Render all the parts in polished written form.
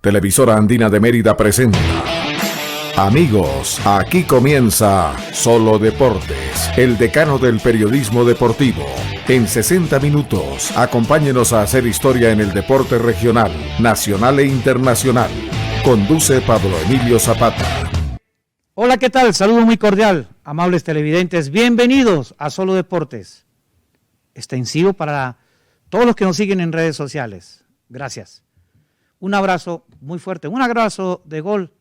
Televisora Andina de Mérida presenta. Amigos, aquí comienza Solo Deportes, el decano del periodismo deportivo. En 60 minutos, acompáñenos a hacer historia en el deporte regional, nacional e internacional. Conduce Pablo Emilio Zapata. Hola, ¿qué tal? Saludo muy cordial, amables televidentes. Bienvenidos a Solo Deportes, extensivo para todos los que nos siguen en redes sociales. Gracias. Un abrazo muy fuerte, un abrazo de gol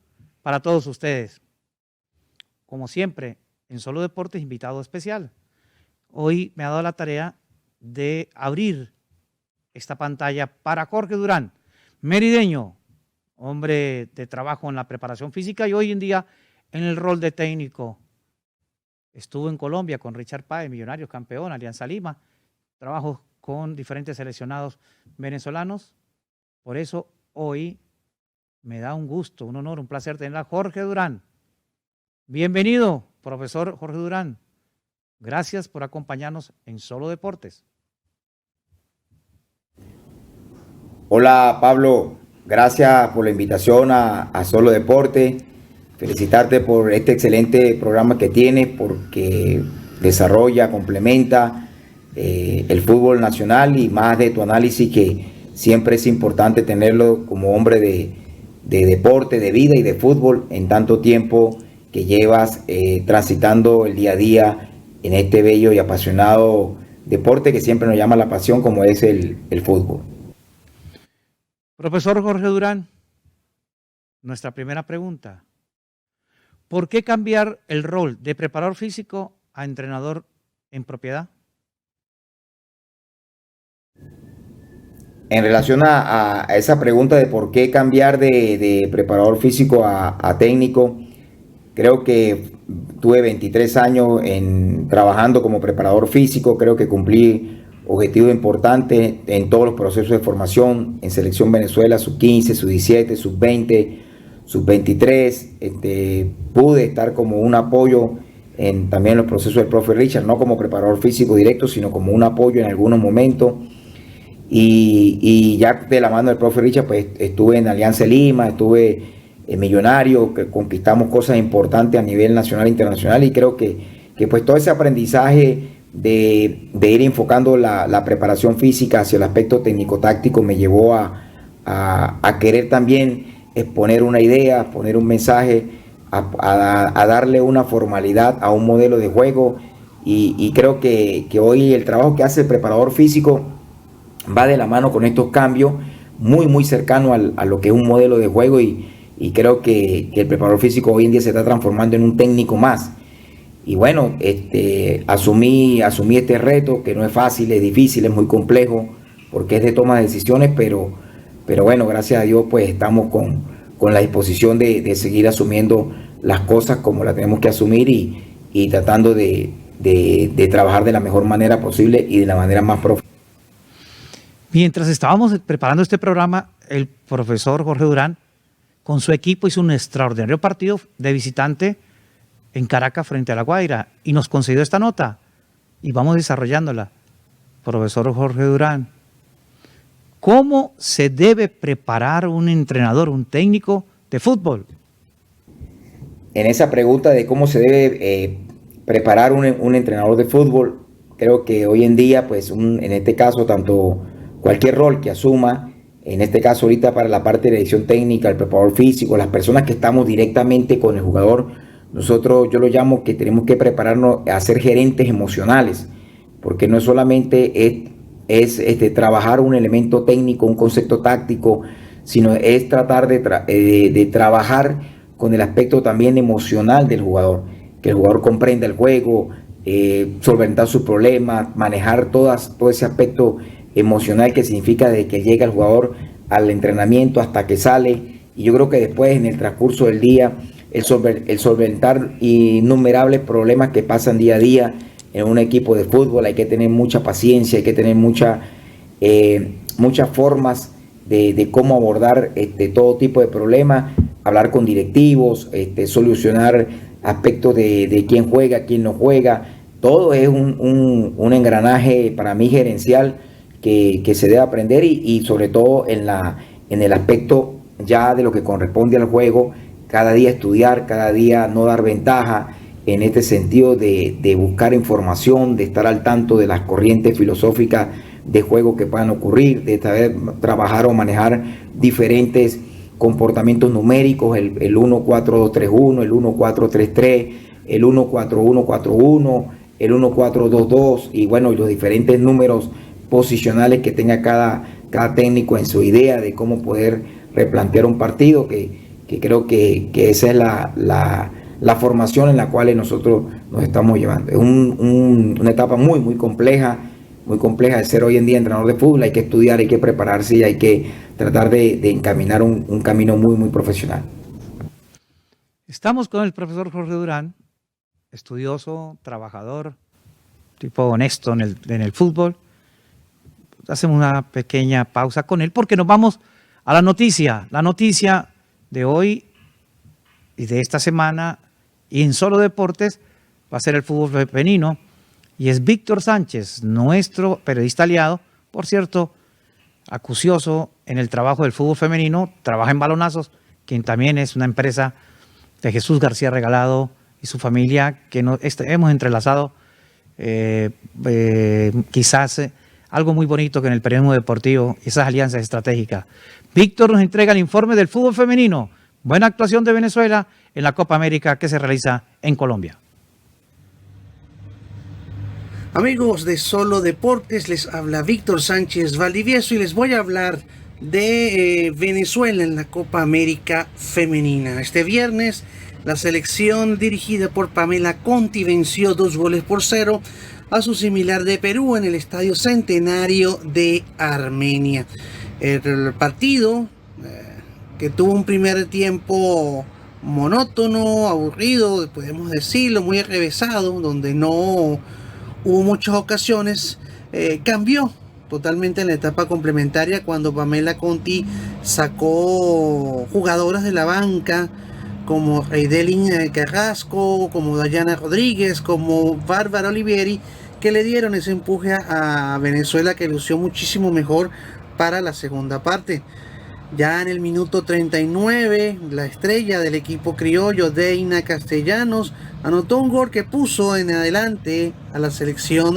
para todos ustedes. Como siempre, en Solo Deportes, invitado especial. Hoy me ha dado la tarea de abrir esta pantalla para Jorge Durán, merideño, hombre de trabajo en la preparación física y hoy en día en el rol de técnico. Estuvo en Colombia con Richard Páez, Millonarios, campeón, Alianza Lima, trabajo con diferentes seleccionados venezolanos. Por eso hoy me da un gusto, un honor, un placer tener a Jorge Durán. Bienvenido, profesor Jorge Durán. Gracias por acompañarnos en Solo Deportes. Hola Pablo, gracias por la invitación a Solo Deportes. Felicitarte por este excelente programa que tienes, porque desarrolla, complementa el fútbol nacional y más de tu análisis, que siempre es importante tenerlo como hombre de deporte, de vida y de fútbol en tanto tiempo que llevas transitando el día a día en este bello y apasionado deporte que siempre nos llama la pasión, como es el fútbol. Profesor Jorge Durán, nuestra primera pregunta. ¿Por qué cambiar el rol de preparador físico a entrenador en propiedad? En relación a esa pregunta de por qué cambiar de preparador físico a técnico, creo que tuve 23 años trabajando como preparador físico. Creo que cumplí objetivos importantes en todos los procesos de formación, en Selección Venezuela, sub-15, sub-17, sub-20, sub-23. Pude estar como un apoyo también en los procesos del profe Richard, no como preparador físico directo, sino como un apoyo en algunos momentos. Y ya de la mano del profe Richard, pues estuve en Alianza Lima, estuve en Millonarios, que conquistamos cosas importantes a nivel nacional e internacional, y creo que pues todo ese aprendizaje de ir enfocando la preparación física hacia el aspecto técnico-táctico me llevó a querer también exponer una idea, poner un mensaje, a darle una formalidad a un modelo de juego, y creo que hoy el trabajo que hace el preparador físico va de la mano con estos cambios, muy cercano a lo que es un modelo de juego, y creo que el preparador físico hoy en día se está transformando en un técnico más. Y bueno, asumí este reto, que no es fácil, es difícil, es muy complejo, porque es de toma de decisiones, pero bueno, gracias a Dios pues estamos con la disposición de seguir asumiendo las cosas como las tenemos que asumir, y tratando de trabajar de la mejor manera posible y de la manera más profesional. Mientras estábamos preparando este programa, el profesor Jorge Durán con su equipo hizo un extraordinario partido de visitante en Caracas frente a La Guaira y nos concedió esta nota y vamos desarrollándola. Profesor Jorge Durán, ¿cómo se debe preparar un entrenador, un técnico de fútbol? En esa pregunta de cómo se debe preparar un entrenador de fútbol, creo que hoy en día, pues en este caso, tanto cualquier rol que asuma, en este caso ahorita para la parte de dirección técnica, el preparador físico, las personas que estamos directamente con el jugador, yo lo llamo que tenemos que prepararnos a ser gerentes emocionales, porque no solamente es trabajar un elemento técnico, un concepto táctico, sino es tratar de trabajar con el aspecto también emocional del jugador, que el jugador comprenda el juego, solventar sus problemas, manejar todo ese aspecto emocional que significa de que llega el jugador al entrenamiento hasta que sale. Y yo creo que después, en el transcurso del día, el solventar innumerables problemas que pasan día a día en un equipo de fútbol. Hay que tener mucha paciencia, hay que tener muchas formas de cómo abordar todo tipo de problemas, hablar con directivos, solucionar aspectos de quién juega, quién no juega. Todo es un engranaje para mí gerencial que se debe aprender, y sobre todo en el aspecto ya de lo que corresponde al juego, cada día estudiar, cada día no dar ventaja en este sentido de buscar información, de estar al tanto de las corrientes filosóficas de juego que puedan ocurrir, de saber trabajar o manejar diferentes comportamientos numéricos, el 1-4-2-3-1, el 1-4-3-3, el 1-4-1-4-1, el 1-4-2-2 y bueno, los diferentes números posicionales que tenga cada técnico en su idea de cómo poder replantear un partido, que creo que esa es la formación en la cual nosotros nos estamos llevando. Es una etapa muy compleja de ser hoy en día entrenador de fútbol. Hay que estudiar, hay que prepararse y hay que tratar de encaminar un camino muy profesional. Estamos con el profesor Jorge Durán, estudioso, trabajador, tipo honesto en el fútbol. Hacemos una pequeña pausa con él porque nos vamos a la noticia de hoy y de esta semana, y en Solo Deportes va a ser el fútbol femenino, y es Víctor Sánchez, nuestro periodista aliado, por cierto, acucioso en el trabajo del fútbol femenino, trabaja en Balonazos, quien también es una empresa de Jesús García Regalado y su familia, que hemos entrelazado quizás algo muy bonito que en el periodismo deportivo, esas alianzas estratégicas. Víctor nos entrega el informe del fútbol femenino. Buena actuación de Venezuela en la Copa América que se realiza en Colombia. Amigos de Solo Deportes, les habla Víctor Sánchez Valdivieso y les voy a hablar de Venezuela en la Copa América Femenina. Este viernes, la selección dirigida por Pamela Conti venció 2-0 a su similar de Perú en el Estadio Centenario de Armenia. El partido, que tuvo un primer tiempo monótono, aburrido, podemos decirlo, muy revesado, donde no hubo muchas ocasiones, cambió totalmente en la etapa complementaria cuando Pamela Conti sacó jugadoras de la banca como Heidelin Carrasco, como Dayana Rodríguez, como Bárbara Olivieri, que le dieron ese empuje a Venezuela, que lució muchísimo mejor para la segunda parte. Ya en el minuto 39, la estrella del equipo criollo, Deina Castellanos, anotó un gol que puso en adelante a la selección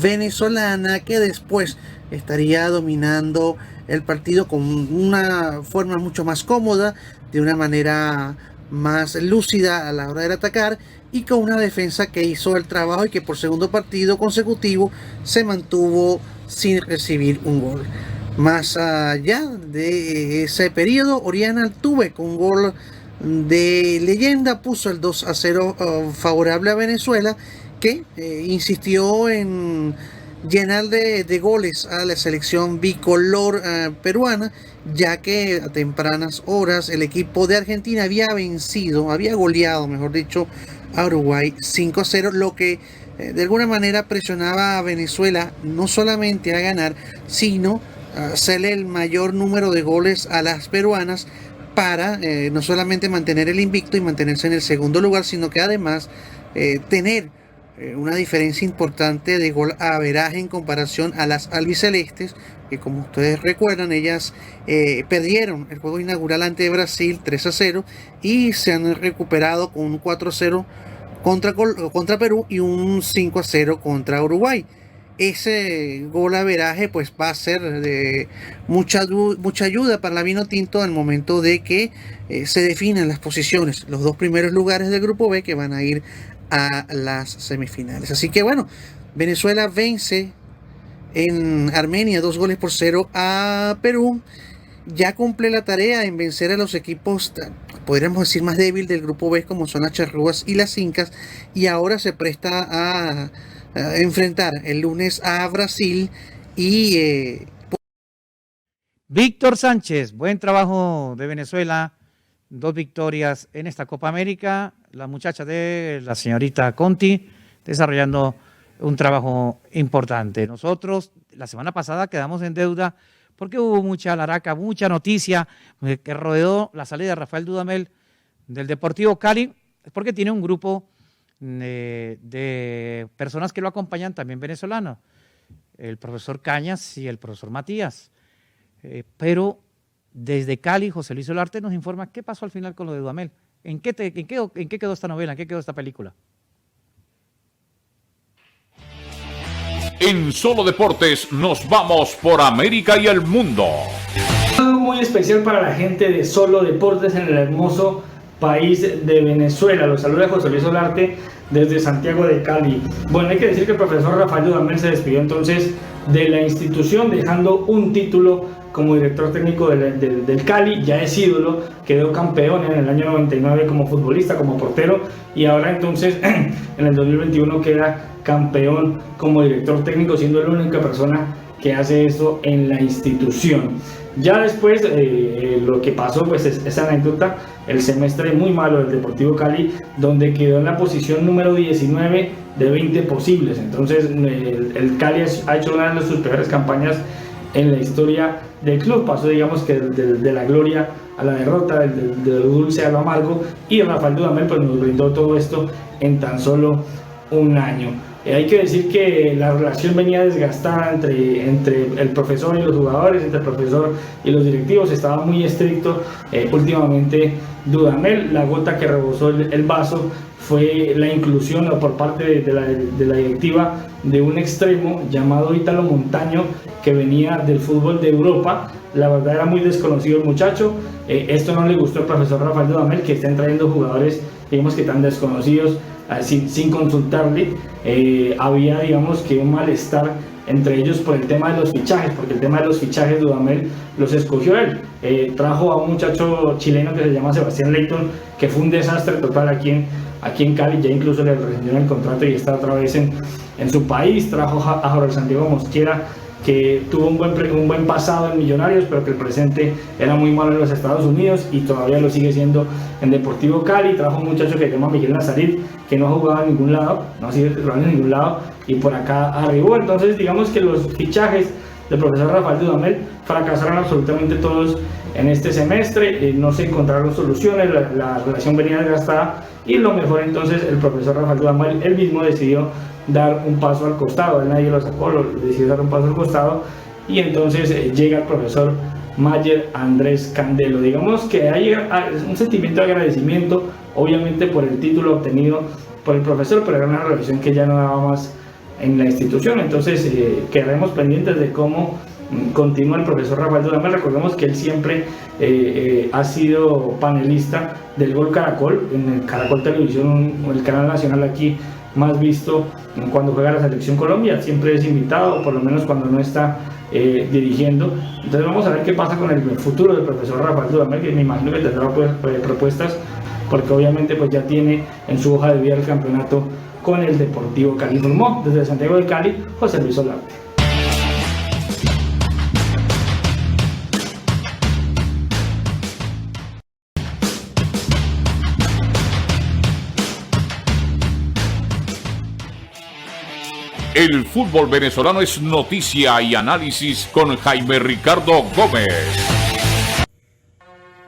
venezolana, que después estaría dominando el partido con una forma mucho más cómoda, de una manera más lúcida a la hora de atacar y con una defensa que hizo el trabajo y que por segundo partido consecutivo se mantuvo sin recibir un gol. Más allá de ese periodo, Oriana Altuve con un gol de leyenda puso el 2-0 favorable a Venezuela, que insistió en llenar de goles a la selección bicolor peruana, ya que a tempranas horas el equipo de Argentina había goleado, mejor dicho, a Uruguay 5-0, lo que de alguna manera presionaba a Venezuela no solamente a ganar, sino hacerle el mayor número de goles a las peruanas para no solamente mantener el invicto y mantenerse en el segundo lugar, sino que además tener una diferencia importante de gol a averaje en comparación a las albicelestes, que como ustedes recuerdan, ellas perdieron el juego inaugural ante Brasil 3-0 y se han recuperado con un 4-0 contra Perú y un 5-0 contra Uruguay. Ese gol averaje pues va a ser de mucha ayuda para la Vinotinto al momento de que se definan las posiciones, los dos primeros lugares del grupo B, que van a ir a las semifinales. Así que bueno, Venezuela vence en Armenia 2-0 a Perú. Ya cumple la tarea en vencer a los equipos, podríamos decir, más débiles del grupo B, como son las Charrúas y las Incas, y ahora se presta a enfrentar el lunes a Brasil y Víctor Sánchez, buen trabajo de Venezuela, 2 victorias en esta Copa América, la muchacha de la señorita Conti desarrollando un trabajo importante. Nosotros la semana pasada quedamos en deuda porque hubo mucha laraca, mucha noticia que rodeó la salida de Rafael Dudamel del Deportivo Cali, porque tiene un grupo de personas que lo acompañan, también venezolanos, el profesor Cañas y el profesor Matías. Pero Desde Cali, José Luis Solarte nos informa qué pasó al final con lo de Dudamel. ¿En qué quedó esta novela? ¿En qué quedó esta película? En Solo Deportes nos vamos por América y el mundo. Algo muy especial para la gente de Solo Deportes en el hermoso país de Venezuela. Los saluda José Luis Solarte desde Santiago de Cali. Bueno, hay que decir que el profesor Rafael Dudamel se despidió entonces de la institución dejando un título como director técnico del Cali. Ya es ídolo, quedó campeón en el año 99 como futbolista, como portero, y ahora entonces en el 2021 queda campeón como director técnico, siendo la única persona que hace eso en la institución. Ya después lo que pasó pues es esa anécdota, el semestre muy malo del Deportivo Cali, donde quedó en la posición número 19 de 20 posibles. Entonces el Cali ha hecho una de sus peores campañas en la historia del club. Pasó, digamos, que de la gloria a la derrota, de lo dulce a lo amargo, y Rafael Dudamel pues nos brindó todo esto en tan solo un año. Hay que decir que la relación venía desgastada entre el profesor y los jugadores, entre el profesor y los directivos, estaba muy estricto. Últimamente Dudamel, la gota que rebosó el vaso fue la inclusión por parte de la directiva de un extremo llamado Ítalo Montaño, que venía del fútbol de Europa. La verdad era muy desconocido el muchacho. Esto no le gustó al profesor Rafael Dudamel, que estén trayendo jugadores, digamos, que tan desconocidos sin consultarle. Había, digamos, que un malestar entre ellos por el tema de los fichajes, porque el tema de los fichajes Dudamel los escogió él. Trajo a un muchacho chileno que se llama Sebastián Leighton, que fue un desastre total aquí en Cali, ya incluso le rescindieron el contrato y está otra vez en su país. Trajo a Jorge Santiago Mosquera, que tuvo un buen pasado en Millonarios, pero que el presente era muy malo en los Estados Unidos y todavía lo sigue siendo en Deportivo Cali. Trajo un muchacho que se llama Miguel Nazarit, que no ha jugado en ningún lado, no ha sido titular en ningún lado, y por acá arribó. Entonces, digamos que los fichajes del profesor Rafael Dudamel fracasaron absolutamente todos en este semestre. No se encontraron soluciones, la relación venía desgastada, y lo mejor entonces el profesor Rafael Dudamel él mismo decidió dar un paso al costado. Él nadie lo sacó, decidió dar un paso al costado, y entonces llega el profesor Mayer Andrés Candelo. Digamos que hay un sentimiento de agradecimiento, obviamente, por el título obtenido por el profesor, pero era una relación que ya no daba más en la institución. Entonces quedaremos pendientes de cómo continúa el profesor Rafael Dudamel. Recordemos que él siempre ha sido panelista del Gol Caracol, en el Caracol Televisión, el canal nacional aquí más visto cuando juega la Selección Colombia. Siempre es invitado, por lo menos cuando no está dirigiendo. Entonces vamos a ver qué pasa con el futuro del profesor Rafael Dudamel, que me imagino que tendrá propuestas, porque obviamente pues ya tiene en su hoja de vida el campeonato con el Deportivo Cali. Informó desde Santiago de Cali José Luis Solarte. El fútbol venezolano es noticia y análisis con Jaime Ricardo Gómez.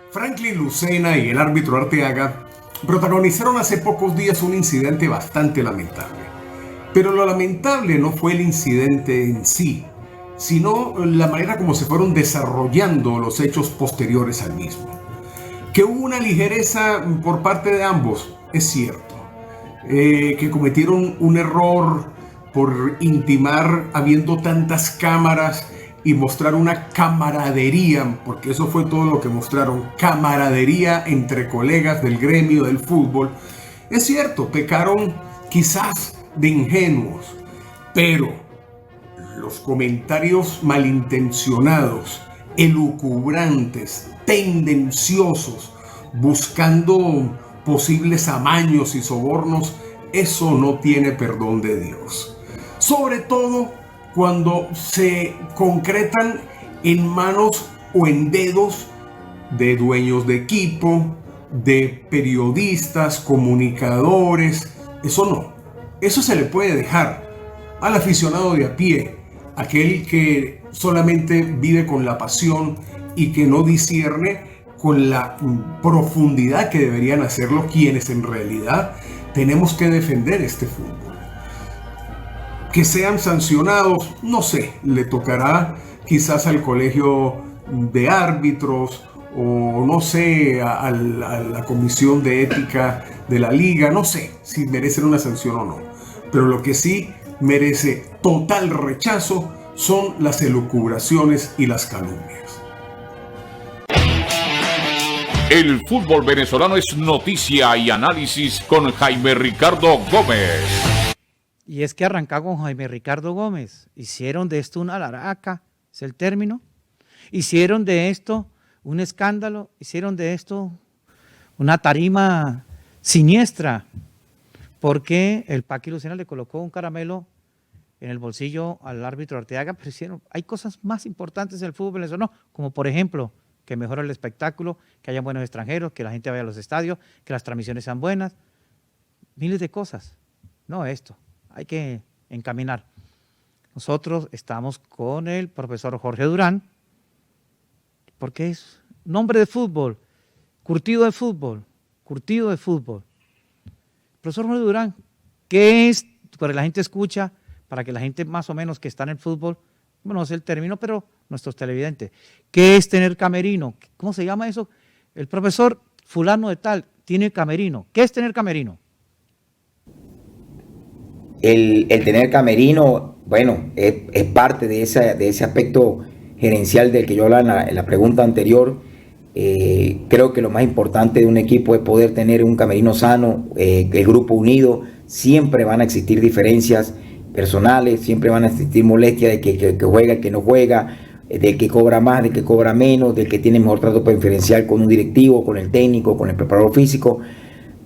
Franklin Lucena y el árbitro Arteaga protagonizaron hace pocos días un incidente bastante lamentable. Pero lo lamentable no fue el incidente en sí, sino la manera como se fueron desarrollando los hechos posteriores al mismo. Que hubo una ligereza por parte de ambos, es cierto. Que cometieron un error por intimar habiendo tantas cámaras y mostrar una camaradería, porque eso fue todo lo que mostraron, camaradería entre colegas del gremio del fútbol. Es cierto, pecaron quizás de ingenuos, pero los comentarios malintencionados, elucubrantes, tendenciosos, buscando posibles amaños y sobornos, eso no tiene perdón de Dios. Sobre todo cuando se concretan en manos o en dedos de dueños de equipo, de periodistas, comunicadores. Eso no. Eso se le puede dejar al aficionado de a pie, aquel que solamente vive con la pasión y que no discierne con la profundidad que deberían hacerlo quienes en realidad tenemos que defender este fútbol. Que sean sancionados, no sé, le tocará quizás al colegio de árbitros o no sé, a la comisión de ética de la liga, no sé si merecen una sanción o no, pero lo que sí merece total rechazo son las elucubraciones y las calumnias. El fútbol venezolano es noticia y análisis con Jaime Ricardo Gómez. Y es que arranca con Jaime Ricardo Gómez. Hicieron de esto una laraca, es el término. Hicieron de esto un escándalo, hicieron de esto una tarima siniestra, porque el Paqui Lucena le colocó un caramelo en el bolsillo al árbitro Arteaga, pero hay cosas más importantes en el fútbol venezolano, como por ejemplo, que mejore el espectáculo, que haya buenos extranjeros, que la gente vaya a los estadios, que las transmisiones sean buenas, miles de cosas. No esto, hay que encaminar. Nosotros estamos con el profesor Jorge Durán, porque es un hombre de fútbol, curtido de fútbol. Profesor Jorge Durán, ¿qué es? Para que la gente escucha, para que la gente más o menos que está en el fútbol, bueno, no sé el término, pero nuestros televidentes, ¿qué es tener camerino? ¿Cómo se llama eso? El profesor fulano de tal tiene camerino. ¿Qué es tener camerino? El tener camerino, bueno, es parte de ese aspecto gerencial del que yo hablaba en la pregunta anterior. Creo que lo más importante de un equipo es poder tener un camerino sano, el grupo unido. Siempre van a existir diferencias personales, siempre van a existir molestias de que juega, el que no juega, del que cobra más, del que cobra menos, del que tiene mejor trato preferencial con un directivo, con el técnico, con el preparador físico,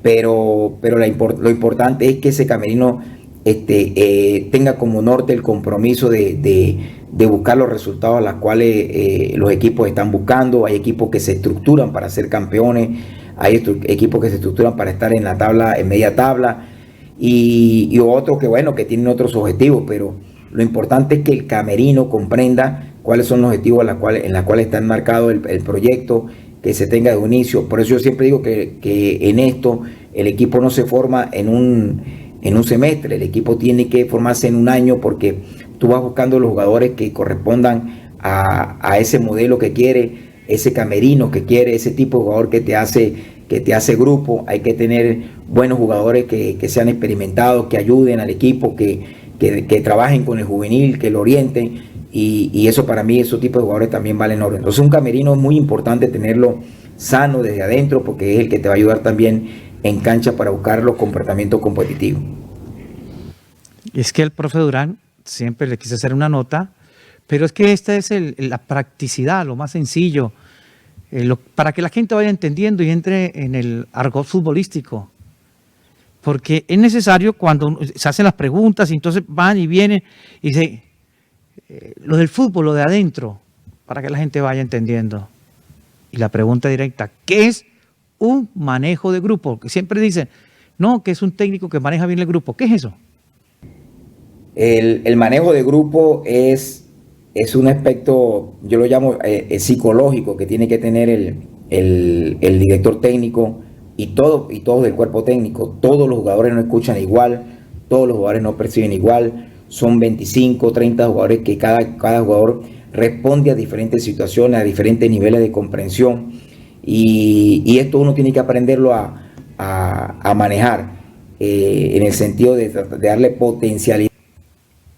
pero lo importante es que ese camerino tenga como norte el compromiso de buscar los resultados a los cuales los equipos están buscando. Hay equipos que se estructuran para ser campeones, hay equipos que se estructuran para estar en la tabla, en media tabla, y otros que bueno, que tienen otros objetivos, pero lo importante es que el camerino comprenda cuáles son los objetivos en los cuales está enmarcado el proyecto, que se tenga de inicio. Por eso yo siempre digo que en esto el equipo no se forma en un semestre, el equipo tiene que formarse en un año, porque tú vas buscando los jugadores que correspondan a ese modelo que quiere, ese camerino que quiere, ese tipo de jugador que te hace grupo. Hay que tener buenos jugadores que sean experimentados, que ayuden al equipo, que trabajen con el juvenil, que lo orienten, y eso para mí, esos tipos de jugadores también valen oro. Entonces un camerino es muy importante tenerlo sano desde adentro, porque es el que te va a ayudar también en cancha para buscar los comportamientos competitivos. Y es que el profe Durán siempre le quise hacer una nota, pero es que esta es la practicidad, lo más sencillo, para que la gente vaya entendiendo y entre en el argot futbolístico. Porque es necesario cuando se hacen las preguntas y entonces van y vienen y dicen, lo del fútbol, lo de adentro, para que la gente vaya entendiendo. Y la pregunta directa, ¿qué es un manejo de grupo? Que siempre dicen, no, que es un técnico que maneja bien el grupo. ¿Qué es eso? El manejo de grupo es un aspecto, yo lo llamo psicológico, que tiene que tener el director técnico y todo del cuerpo técnico. Todos los jugadores no escuchan igual, todos los jugadores no perciben igual. Son 25, 30 jugadores que cada jugador responde a diferentes situaciones, a diferentes niveles de comprensión. Y esto uno tiene que aprenderlo a manejar en el sentido de darle potencialidad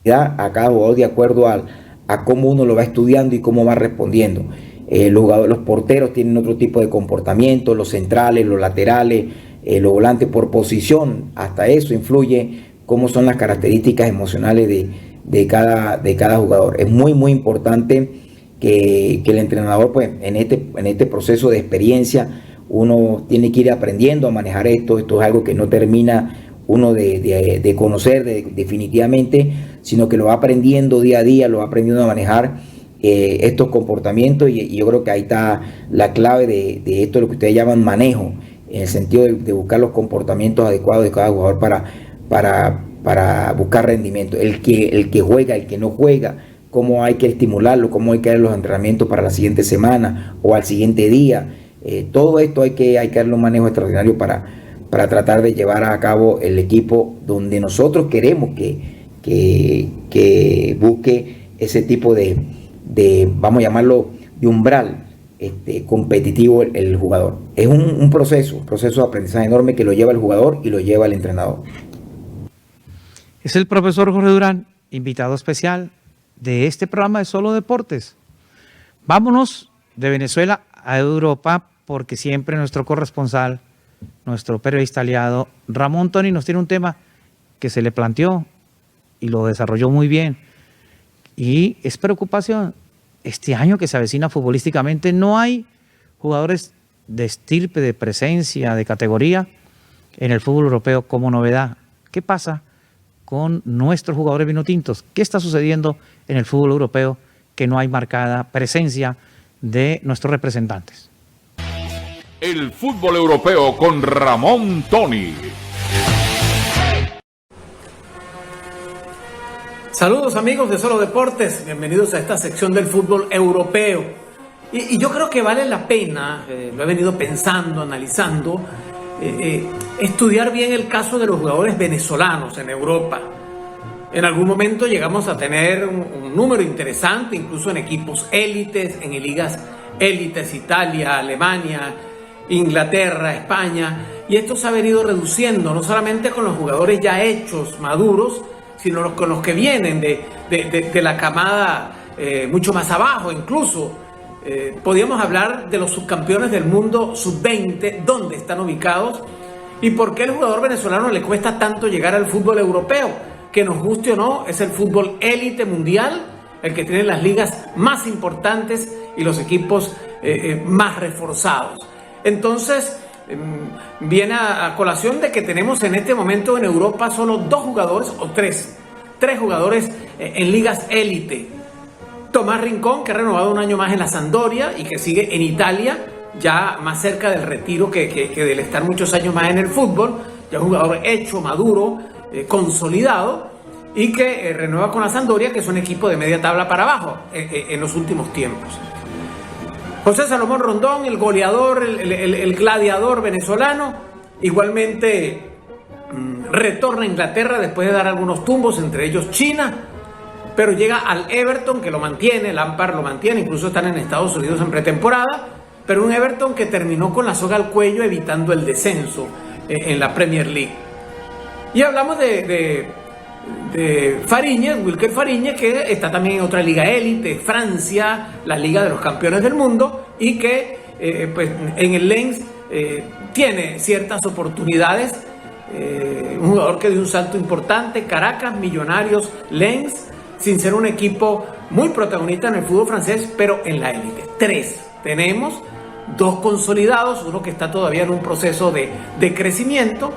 a cada jugador de acuerdo a cómo uno lo va estudiando y cómo va respondiendo. Los porteros tienen otro tipo de comportamiento, los centrales, los laterales, los volantes por posición, hasta eso influye cómo son las características emocionales de cada jugador. Es muy muy importante que el entrenador, pues, en este proceso de experiencia, uno tiene que ir aprendiendo a manejar esto. Esto es algo que no termina uno de conocer definitivamente, sino que lo va aprendiendo día a día, lo va aprendiendo a manejar estos comportamientos, y yo creo que ahí está la clave de esto, lo que ustedes llaman manejo, en el sentido de buscar los comportamientos adecuados de cada jugador para buscar rendimiento. El que juega, el que no juega, cómo hay que estimularlo, cómo hay que dar los entrenamientos para la siguiente semana o al siguiente día. Todo esto hay que darle un manejo extraordinario para tratar de llevar a cabo el equipo donde nosotros queremos que busque ese tipo de, vamos a llamarlo, umbral competitivo el jugador. Es un proceso de aprendizaje enorme que lo lleva el jugador y lo lleva el entrenador. Es el profesor Jorge Durán, invitado especial de este programa de Solo Deportes. Vámonos de Venezuela a Europa, porque siempre nuestro corresponsal, nuestro periodista aliado, Ramón Toni, nos tiene un tema que se le planteó y lo desarrolló muy bien. Y es preocupación. Este año que se avecina futbolísticamente no hay jugadores de estirpe, de presencia, de categoría en el fútbol europeo como novedad. ¿Qué pasa con nuestros jugadores vinotintos? ¿Qué está sucediendo en el fútbol europeo que no hay marcada presencia de nuestros representantes? El fútbol europeo con Ramón Toni. Saludos amigos de Solo Deportes, bienvenidos a esta sección del fútbol europeo. Y yo creo que vale la pena, lo he venido pensando, analizando, estudiar bien el caso de los jugadores venezolanos en Europa. En algún momento llegamos a tener un número interesante, incluso en equipos élites, en ligas élites, Italia, Alemania, Inglaterra, España, y esto se ha venido reduciendo, no solamente con los jugadores ya hechos, maduros, sino con los que vienen de la camada mucho más abajo. Incluso podríamos hablar de los subcampeones del mundo sub-20, dónde están ubicados y por qué al jugador venezolano le cuesta tanto llegar al fútbol europeo, que nos guste o no, es el fútbol élite mundial, el que tiene las ligas más importantes y los equipos más reforzados. Entonces, viene a colación de que tenemos en este momento en Europa solo dos jugadores o tres jugadores en ligas élite. Tomás Rincón, que ha renovado un año más en la Sampdoria y que sigue en Italia, ya más cerca del retiro que del estar muchos años más en el fútbol, ya un jugador hecho, maduro, consolidado, y que renueva con la Sampdoria, que es un equipo de media tabla para abajo en los últimos tiempos. José Salomón Rondón, el goleador, el gladiador venezolano, igualmente retorna a Inglaterra después de dar algunos tumbos, entre ellos China, pero llega al Everton, que lo mantiene, Lampard lo mantiene, incluso están en Estados Unidos en pretemporada, pero un Everton que terminó con la soga al cuello evitando el descenso en la Premier League. Y hablamos de Fariñez, Wilker Fariñez, que está también en otra liga élite, Francia, la Liga de los Campeones del Mundo, y que pues en el Lens tiene ciertas oportunidades. Un jugador que dio un salto importante, Caracas, Millonarios, Lens, sin ser un equipo muy protagonista en el fútbol francés, pero en la élite. Tenemos dos consolidados, uno que está todavía en un proceso de crecimiento,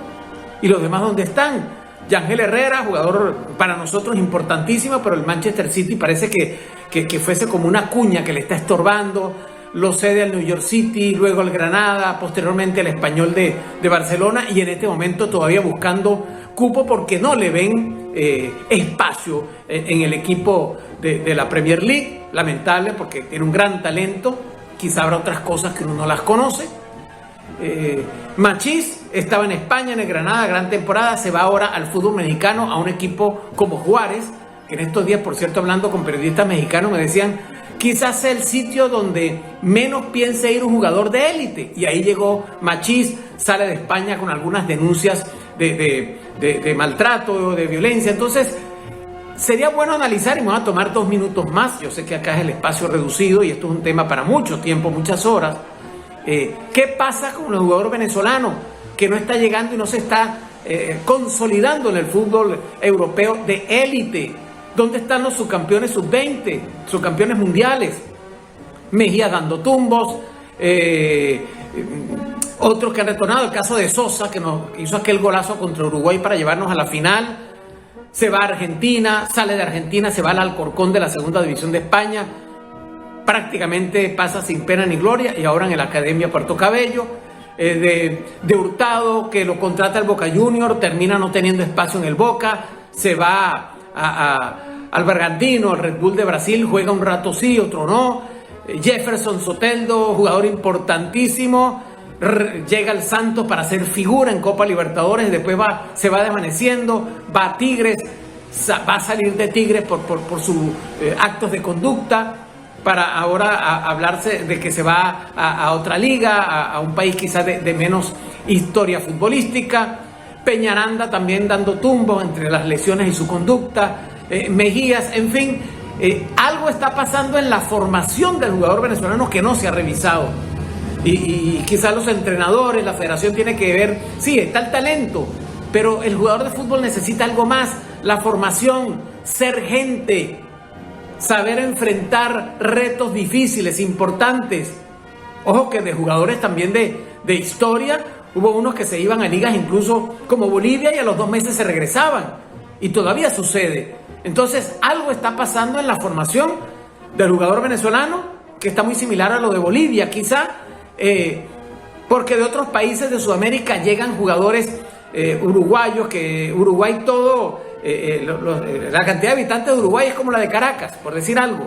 y los demás ¿dónde están? Yangel Herrera, jugador para nosotros importantísimo, pero el Manchester City parece que fuese como una cuña que le está estorbando. Lo cede al New York City, luego al Granada, posteriormente al Español de Barcelona, y en este momento todavía buscando cupo porque no le ven espacio en el equipo de la Premier League. Lamentable, porque tiene un gran talento, quizá habrá otras cosas que uno no las conoce. Machís estaba en España, en el Granada, gran temporada, se va ahora al fútbol mexicano, a un equipo como Juárez, que en estos días, por cierto, hablando con periodistas mexicanos, me decían, quizás sea el sitio donde menos piense ir un jugador de élite, y ahí llegó Machís, sale de España con algunas denuncias de maltrato, de violencia. Entonces sería bueno analizar, y me voy a tomar 2 minutos más, yo sé que acá es el espacio reducido y esto es un tema para mucho tiempo, muchas horas. ¿Qué pasa con el jugador venezolano que no está llegando y no se está consolidando en el fútbol europeo de élite? ¿Dónde están los subcampeones sub-20, subcampeones mundiales? Mejía dando tumbos, otros que han retornado, el caso de Sosa, que nos hizo aquel golazo contra Uruguay para llevarnos a la final. Se va a Argentina, sale de Argentina, se va al Alcorcón de la segunda división de España, prácticamente pasa sin pena ni gloria, y ahora en la Academia Puerto Cabello. De Hurtado, que lo contrata el Boca Junior, termina no teniendo espacio en el Boca, se va al Bragantino, al Red Bull de Brasil, juega un rato sí, otro no. Jefferson Soteldo, jugador importantísimo, llega al Santos para ser figura en Copa Libertadores, después se va desvaneciendo, va a Tigres, va a salir de Tigres por sus actos de conducta. para ahora hablarse de que se va a otra liga, a un país quizás de menos historia futbolística. Peñaranda también dando tumbos entre las lesiones y su conducta. Mejías, en fin, algo está pasando en la formación del jugador venezolano que no se ha revisado. Y quizás los entrenadores, la federación tiene que ver, sí, está el talento, pero el jugador de fútbol necesita algo más, la formación, ser gente, saber enfrentar retos difíciles, importantes. Ojo que de jugadores también de historia, hubo unos que se iban a ligas incluso como Bolivia y a los 2 meses se regresaban. Y todavía sucede. Entonces, algo está pasando en la formación del jugador venezolano que está muy similar a lo de Bolivia, quizá, porque de otros países de Sudamérica llegan jugadores uruguayos, que Uruguay todo, la cantidad de habitantes de Uruguay es como la de Caracas, por decir algo.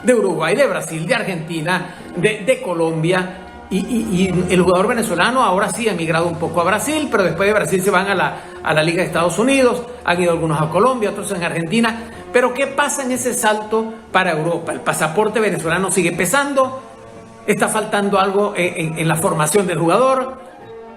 De Uruguay, de Brasil, de Argentina, de Colombia. Y el jugador venezolano ahora sí ha migrado un poco a Brasil, pero después de Brasil se van a la Liga de Estados Unidos, han ido algunos a Colombia, otros en Argentina. Pero ¿qué pasa en ese salto para Europa? El pasaporte venezolano sigue pesando, está faltando algo en la formación del jugador,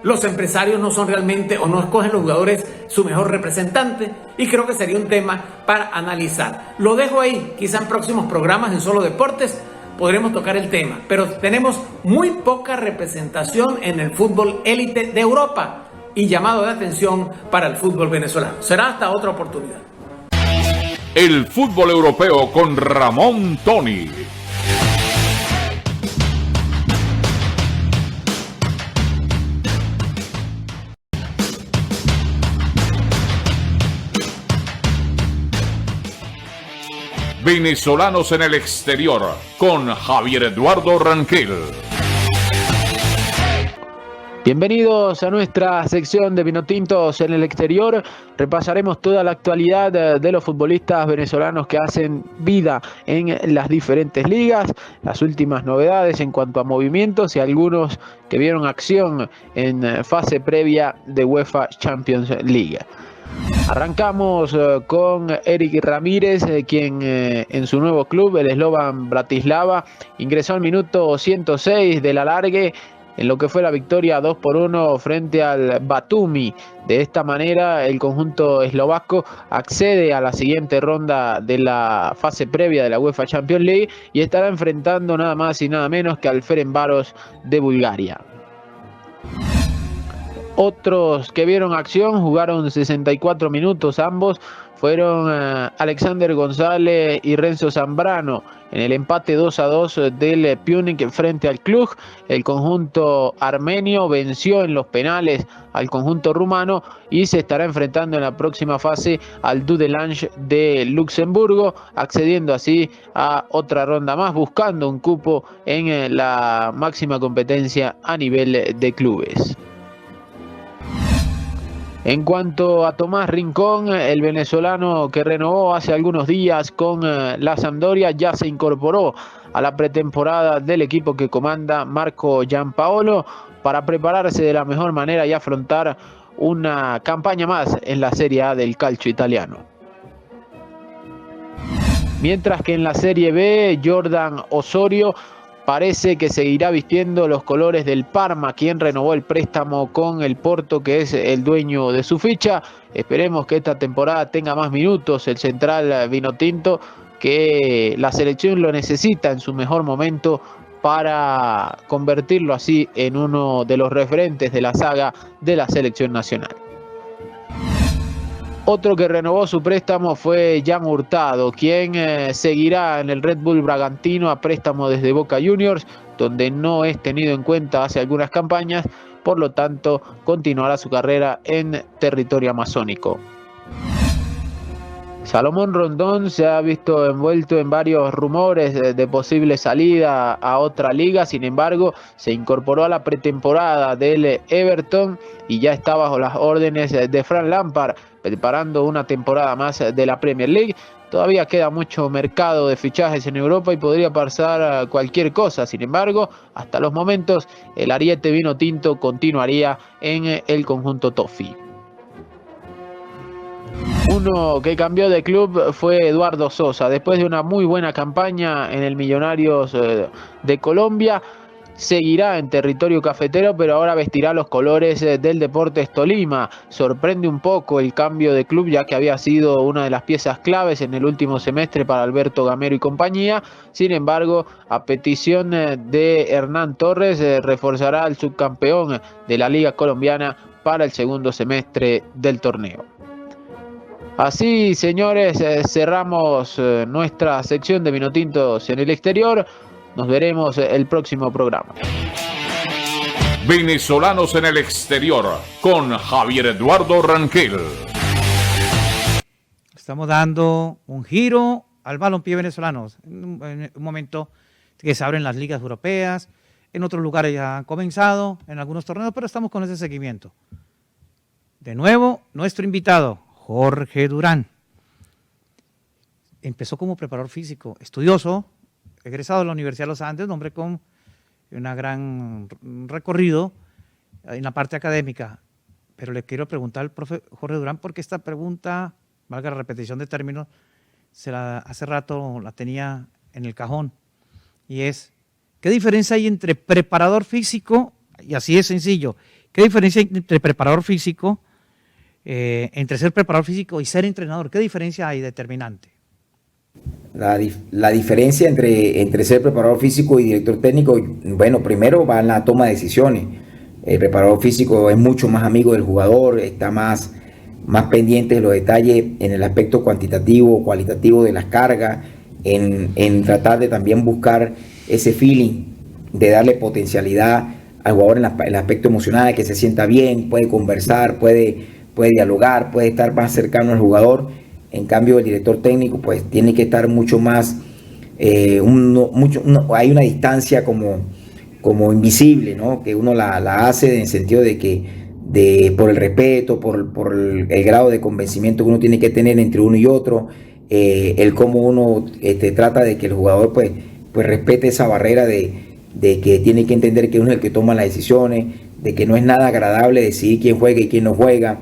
los empresarios no son realmente o no escogen los jugadores su mejor representante, y creo que sería un tema para analizar. Lo dejo ahí, quizá en próximos programas en Solo Deportes podremos tocar el tema, pero tenemos muy poca representación en el fútbol élite de Europa y llamado de atención para el fútbol venezolano. Será hasta otra oportunidad. El fútbol europeo con Ramón Toni. Venezolanos en el exterior con Javier Eduardo Rangel. Bienvenidos a nuestra sección de Vinotintos en el exterior. Repasaremos toda la actualidad de los futbolistas venezolanos que hacen vida en las diferentes ligas, las últimas novedades en cuanto a movimientos y algunos que vieron acción en fase previa de UEFA Champions League. Arrancamos con Eric Ramírez, quien en su nuevo club, el Slovan Bratislava, ingresó al minuto 106 del alargue en lo que fue la victoria 2-1 frente al Batumi. De esta manera, el conjunto eslovaco accede a la siguiente ronda de la fase previa de la UEFA Champions League y estará enfrentando nada más y nada menos que al Ferencváros de Bulgaria. Otros que vieron acción jugaron 64 minutos, ambos fueron Alexander González y Renzo Zambrano. En el empate 2-2 del Pjunik frente al Cluj, el conjunto armenio venció en los penales al conjunto rumano y se estará enfrentando en la próxima fase al Dudelange de Luxemburgo, accediendo así a otra ronda más, buscando un cupo en la máxima competencia a nivel de clubes. En cuanto a Tomás Rincón, el venezolano que renovó hace algunos días con la Sampdoria, ya se incorporó a la pretemporada del equipo que comanda Marco Giampaolo para prepararse de la mejor manera y afrontar una campaña más en la Serie A del calcio italiano. Mientras que en la Serie B, Jordan Osorio parece que seguirá vistiendo los colores del Parma, quien renovó el préstamo con el Porto, que es el dueño de su ficha. Esperemos que esta temporada tenga más minutos el central vinotinto, que la selección lo necesita en su mejor momento para convertirlo así en uno de los referentes de la saga de la selección nacional. Otro que renovó su préstamo fue Jan Hurtado, quien seguirá en el Red Bull Bragantino a préstamo desde Boca Juniors, donde no es tenido en cuenta hace algunas campañas, por lo tanto continuará su carrera en territorio amazónico. Salomón Rondón se ha visto envuelto en varios rumores de posible salida a otra liga, sin embargo se incorporó a la pretemporada del Everton y ya está bajo las órdenes de Frank Lampard, preparando una temporada más de la Premier League. Todavía queda mucho mercado de fichajes en Europa y podría pasar cualquier cosa. Sin embargo, hasta los momentos, el ariete vinotinto continuaría en el conjunto Toffee. Uno que cambió de club fue Eduardo Sosa. Después de una muy buena campaña en el Millonarios de Colombia, seguirá en territorio cafetero, pero ahora vestirá los colores del Deportes Tolima. Sorprende un poco el cambio de club, ya que había sido una de las piezas claves en el último semestre para Alberto Gamero y compañía. Sin embargo, a petición de Hernán Torres, reforzará al subcampeón de la Liga Colombiana para el segundo semestre del torneo. Así, señores, cerramos nuestra sección de Vinotintos en el exterior. Nos veremos el próximo programa. Venezolanos en el exterior con Javier Eduardo Rangel. Estamos dando un giro al balompié venezolano. En un momento que se abren las ligas europeas, en otros lugares ya han comenzado, en algunos torneos, pero estamos con ese seguimiento. De nuevo, nuestro invitado, Jorge Durán. Empezó como preparador físico, estudioso, egresado de la Universidad de los Andes, un hombre con un gran recorrido en la parte académica. Pero le quiero preguntar al profe Jorge Durán, porque esta pregunta, valga la repetición de términos, hace rato la tenía en el cajón, y es, ¿qué diferencia hay entre preparador físico, y así es sencillo, qué diferencia hay entre preparador físico, entre ser preparador físico y ser entrenador? ¿Qué diferencia hay determinante? La diferencia entre ser preparador físico y director técnico, bueno, primero va en la toma de decisiones. El preparador físico es mucho más amigo del jugador, está más pendiente de los detalles en el aspecto cuantitativo, cualitativo de las cargas, en tratar de también buscar ese feeling, de darle potencialidad al jugador en el aspecto emocional, que se sienta bien, puede conversar, puede dialogar, puede estar más cercano al jugador. En cambio, el director técnico pues tiene que estar mucho más, hay una distancia como invisible, ¿no? Que uno la hace en el sentido de que por el respeto, por el grado de convencimiento que uno tiene que tener entre uno y otro, el cómo uno trata de que el jugador pues respete esa barrera de que tiene que entender que uno es el que toma las decisiones, de que no es nada agradable decidir quién juega y quién no juega.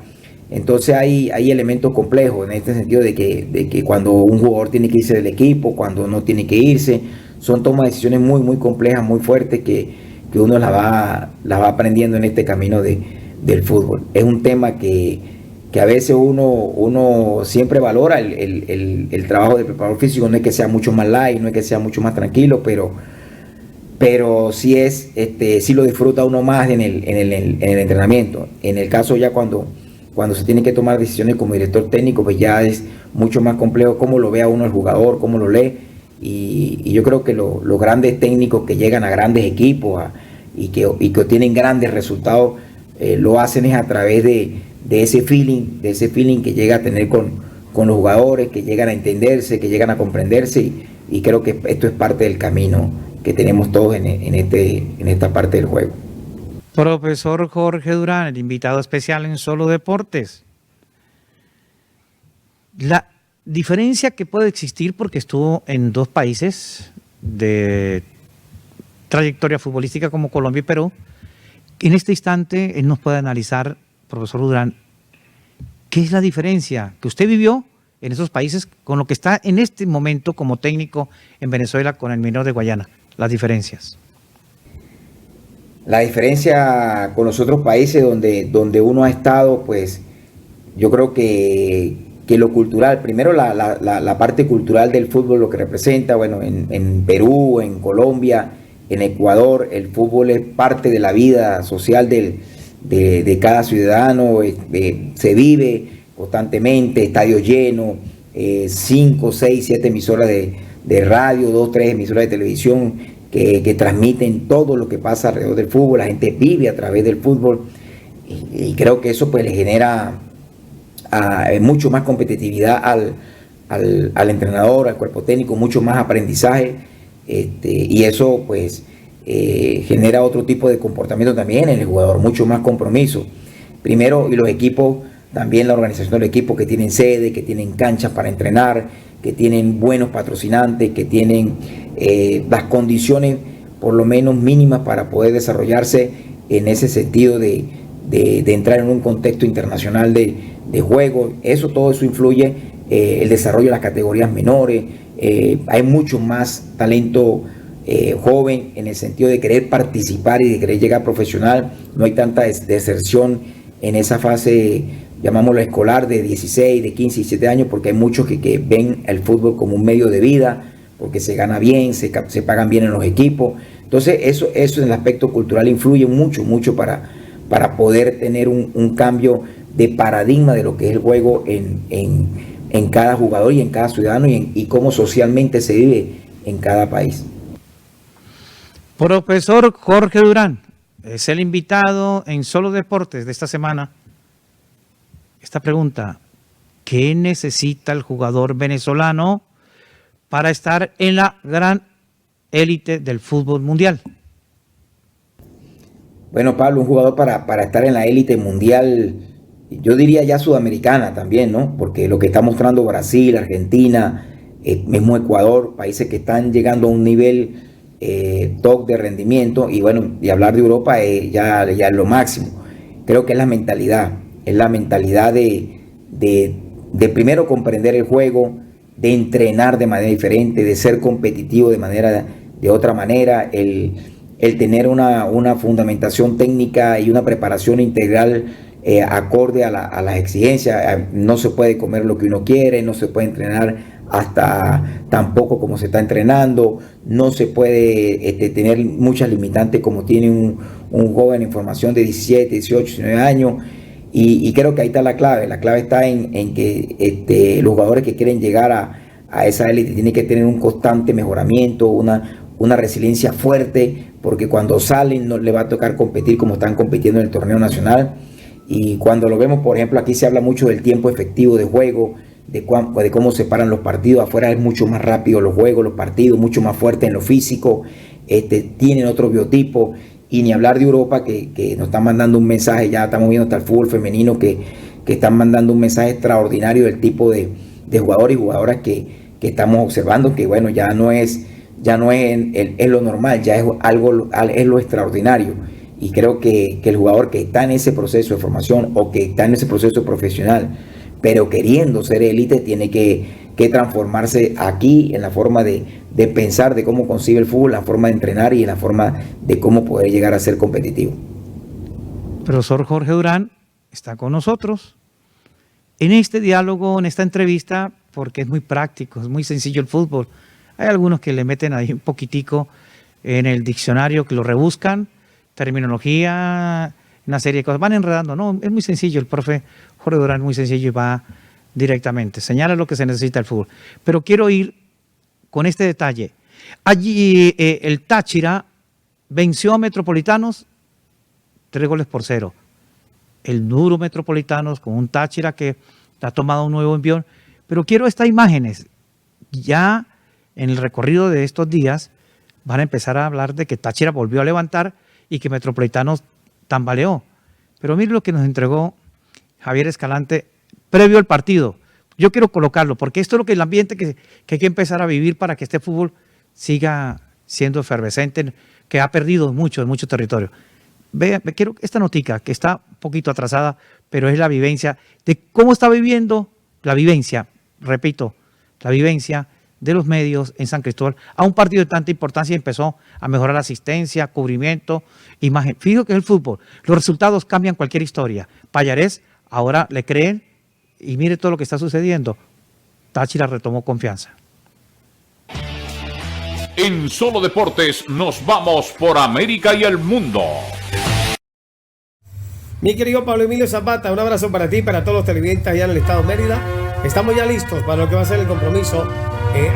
Entonces hay elementos complejos en este sentido de que cuando un jugador tiene que irse del equipo, cuando no tiene que irse, son tomas de decisiones muy, muy complejas, muy fuertes que uno las va aprendiendo en este camino del fútbol. Es un tema que a veces uno siempre valora el trabajo de preparador físico, no es que sea mucho más light, no es que sea mucho más tranquilo, pero sí sí lo disfruta uno más en el entrenamiento. En el caso ya cuando se tiene que tomar decisiones como director técnico, pues ya es mucho más complejo cómo lo vea uno el jugador, cómo lo lee, y yo creo que los grandes técnicos que llegan a grandes equipos y que obtienen grandes resultados, lo hacen es a través de ese feeling que llega a tener con los jugadores, que llegan a entenderse, que llegan a comprenderse, y creo que esto es parte del camino que tenemos todos en esta parte del juego. Profesor Jorge Durán, el invitado especial en Solo Deportes. La diferencia que puede existir, porque estuvo en dos países de trayectoria futbolística como Colombia y Perú, en este instante él nos puede analizar, profesor Durán, ¿qué es la diferencia que usted vivió en esos países con lo que está en este momento como técnico en Venezuela con el Minero de Guayana? Las diferencias. La diferencia con los otros países donde uno ha estado, pues yo creo que lo cultural, primero la parte cultural del fútbol, lo que representa, bueno, en Perú, en Colombia, en Ecuador, el fútbol es parte de la vida social de cada ciudadano, se vive constantemente, estadio lleno, 5, 6, 7 emisoras de radio, 2, 3 emisoras de televisión, que transmiten todo lo que pasa alrededor del fútbol. La gente vive a través del fútbol, y creo que eso pues le genera mucho más competitividad al entrenador, al cuerpo técnico, mucho más aprendizaje, y eso pues genera otro tipo de comportamiento también en el jugador, mucho más compromiso. Primero, y los equipos, también la organización del equipo, que tienen sede, que tienen canchas para entrenar, que tienen buenos patrocinantes, que tienen las condiciones por lo menos mínimas para poder desarrollarse en ese sentido de entrar en un contexto internacional de juego, todo eso influye, el desarrollo de las categorías menores, hay mucho más talento joven en el sentido de querer participar y de querer llegar profesional, no hay tanta deserción en esa fase, llamámoslo escolar, de 16, de 15, 17 años, porque hay muchos que ven el fútbol como un medio de vida, porque se gana bien, se pagan bien en los equipos. Entonces eso en el aspecto cultural influye mucho para poder tener un cambio de paradigma de lo que es el juego en cada jugador y en cada ciudadano y cómo socialmente se vive en cada país. Profesor Jorge Durán es el invitado en Solo Deportes de esta semana. Esta pregunta: ¿qué necesita el jugador venezolano para estar en la gran élite del fútbol mundial? Bueno, Pablo, un jugador para estar en la élite mundial, yo diría ya sudamericana también, ¿no? Porque lo que está mostrando Brasil, Argentina, mismo Ecuador, países que están llegando a un nivel top de rendimiento, y bueno, y hablar de Europa ya es lo máximo. Creo que es la mentalidad de primero comprender el juego, de entrenar de manera diferente, de ser competitivo de otra manera, el tener una fundamentación técnica y una preparación integral acorde a las exigencias. No se puede comer lo que uno quiere, no se puede entrenar hasta tampoco como se está entrenando, no se puede tener muchas limitantes como tiene un joven en formación de 17, 18, 19 años. Y creo que ahí está la clave está en que los jugadores que quieren llegar a esa élite tienen que tener un constante mejoramiento, una resiliencia fuerte, porque cuando salen no le va a tocar competir como están compitiendo en el torneo nacional. Y cuando lo vemos, por ejemplo, aquí se habla mucho del tiempo efectivo de juego, de cómo se paran los partidos. Afuera es mucho más rápido los juegos, los partidos, mucho más fuerte en lo físico, tienen otro biotipo. Y ni hablar de Europa, que nos están mandando un mensaje, ya estamos viendo hasta el fútbol femenino, que están mandando un mensaje extraordinario del tipo de jugadores y jugadoras que estamos observando, que bueno, ya no es lo normal, ya es lo extraordinario. Y creo que el jugador que está en ese proceso de formación o que está en ese proceso profesional, pero queriendo ser élite, tiene que transformarse aquí en la forma de pensar, de cómo concibe el fútbol, la forma de entrenar y en la forma de cómo poder llegar a ser competitivo. Profesor Jorge Durán está con nosotros en este diálogo, en esta entrevista, porque es muy práctico, es muy sencillo el fútbol. Hay algunos que le meten ahí un poquitico en el diccionario, que lo rebuscan, terminología, una serie de cosas, van enredando. No, es muy sencillo, el profe Jorge Durán es muy sencillo y va directamente, señala lo que se necesita el fútbol. Pero quiero ir con este detalle. Allí el Táchira venció a Metropolitanos 3-0. El duro Metropolitanos con un Táchira que ha tomado un nuevo envión. Pero quiero estas imágenes. Ya en el recorrido de estos días van a empezar a hablar de que Táchira volvió a levantar y que Metropolitanos tambaleó. Pero mire lo que nos entregó Javier Escalante previo al partido. Yo quiero colocarlo, porque esto es lo que el ambiente que hay que empezar a vivir para que este fútbol siga siendo efervescente, que ha perdido mucho territorio. Quiero esta notica, que está un poquito atrasada, pero es la vivencia de cómo está viviendo la vivencia, repito, la vivencia de los medios en San Cristóbal a un partido de tanta importancia. Empezó a mejorar la asistencia, cubrimiento, imagen. Fijo que es el fútbol. Los resultados cambian cualquier historia. Pallarés ahora le creen y mire todo lo que está sucediendo. Táchira retomó confianza. En Solo Deportes nos vamos por América y el mundo. Mi querido Pablo Emilio Zapata, un abrazo para ti y para todos los televidentes allá en el estado de Mérida. Estamos ya listos para lo que va a ser el compromiso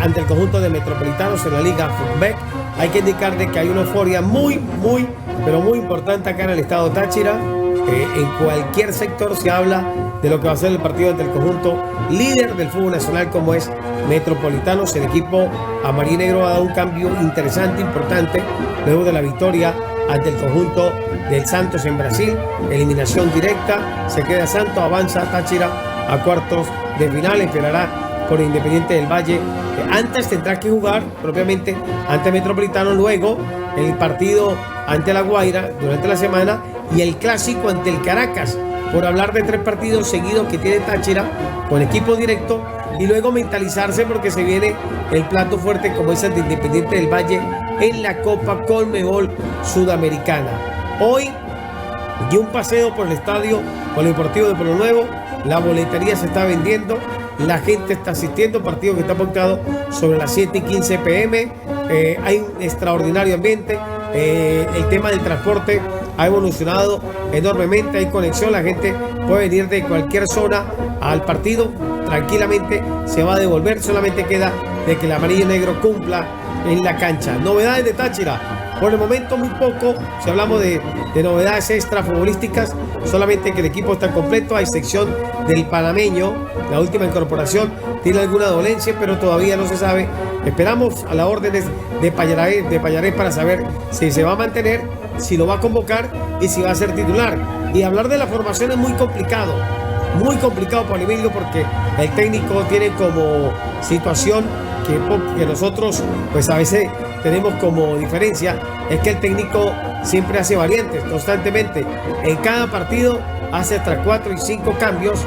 ante el conjunto de Metropolitanos en la Liga FUTBEC. Hay que indicar de que hay una euforia muy importante acá en el estado de Táchira. En cualquier sector se habla de lo que va a ser el partido ante el conjunto líder del fútbol nacional como es Metropolitanos. El equipo amarillo ha dado un cambio interesante, importante, luego de la victoria ante el conjunto del Santos en Brasil. Eliminación directa, se queda Santos, avanza Táchira a cuartos de final, esperará por Independiente del Valle. Antes tendrá que jugar propiamente ante Metropolitano, luego el partido ante La Guaira durante la semana y el clásico ante el Caracas por hablar de 3 partidos seguidos que tiene Táchira con equipo directo y luego mentalizarse porque se viene el plato fuerte como es el de Independiente del Valle en la Copa Conmebol Sudamericana. Hoy di un paseo por el estadio Polideportivo de Pueblo Nuevo, la boletería se está vendiendo, la gente está asistiendo, partido que está pautado sobre las 7:15 p.m. Hay un extraordinario ambiente, el tema del transporte ha evolucionado enormemente, hay conexión, la gente puede venir de cualquier zona al partido, tranquilamente se va a devolver, solamente queda de que el amarillo y negro cumpla en la cancha. Novedades de Táchira, por el momento muy poco, si hablamos de novedades extra futbolísticas, solamente que el equipo está completo, a excepción del panameño, la última incorporación, tiene alguna dolencia, pero todavía no se sabe. Esperamos a las órdenes de Payarés para saber si se va a mantener, si lo va a convocar y si va a ser titular. Y hablar de la formación es muy complicado para Emilio, porque el técnico tiene como situación que nosotros pues a veces tenemos como diferencia, es que el técnico siempre hace variantes constantemente, en cada partido hace hasta 4 y 5 cambios,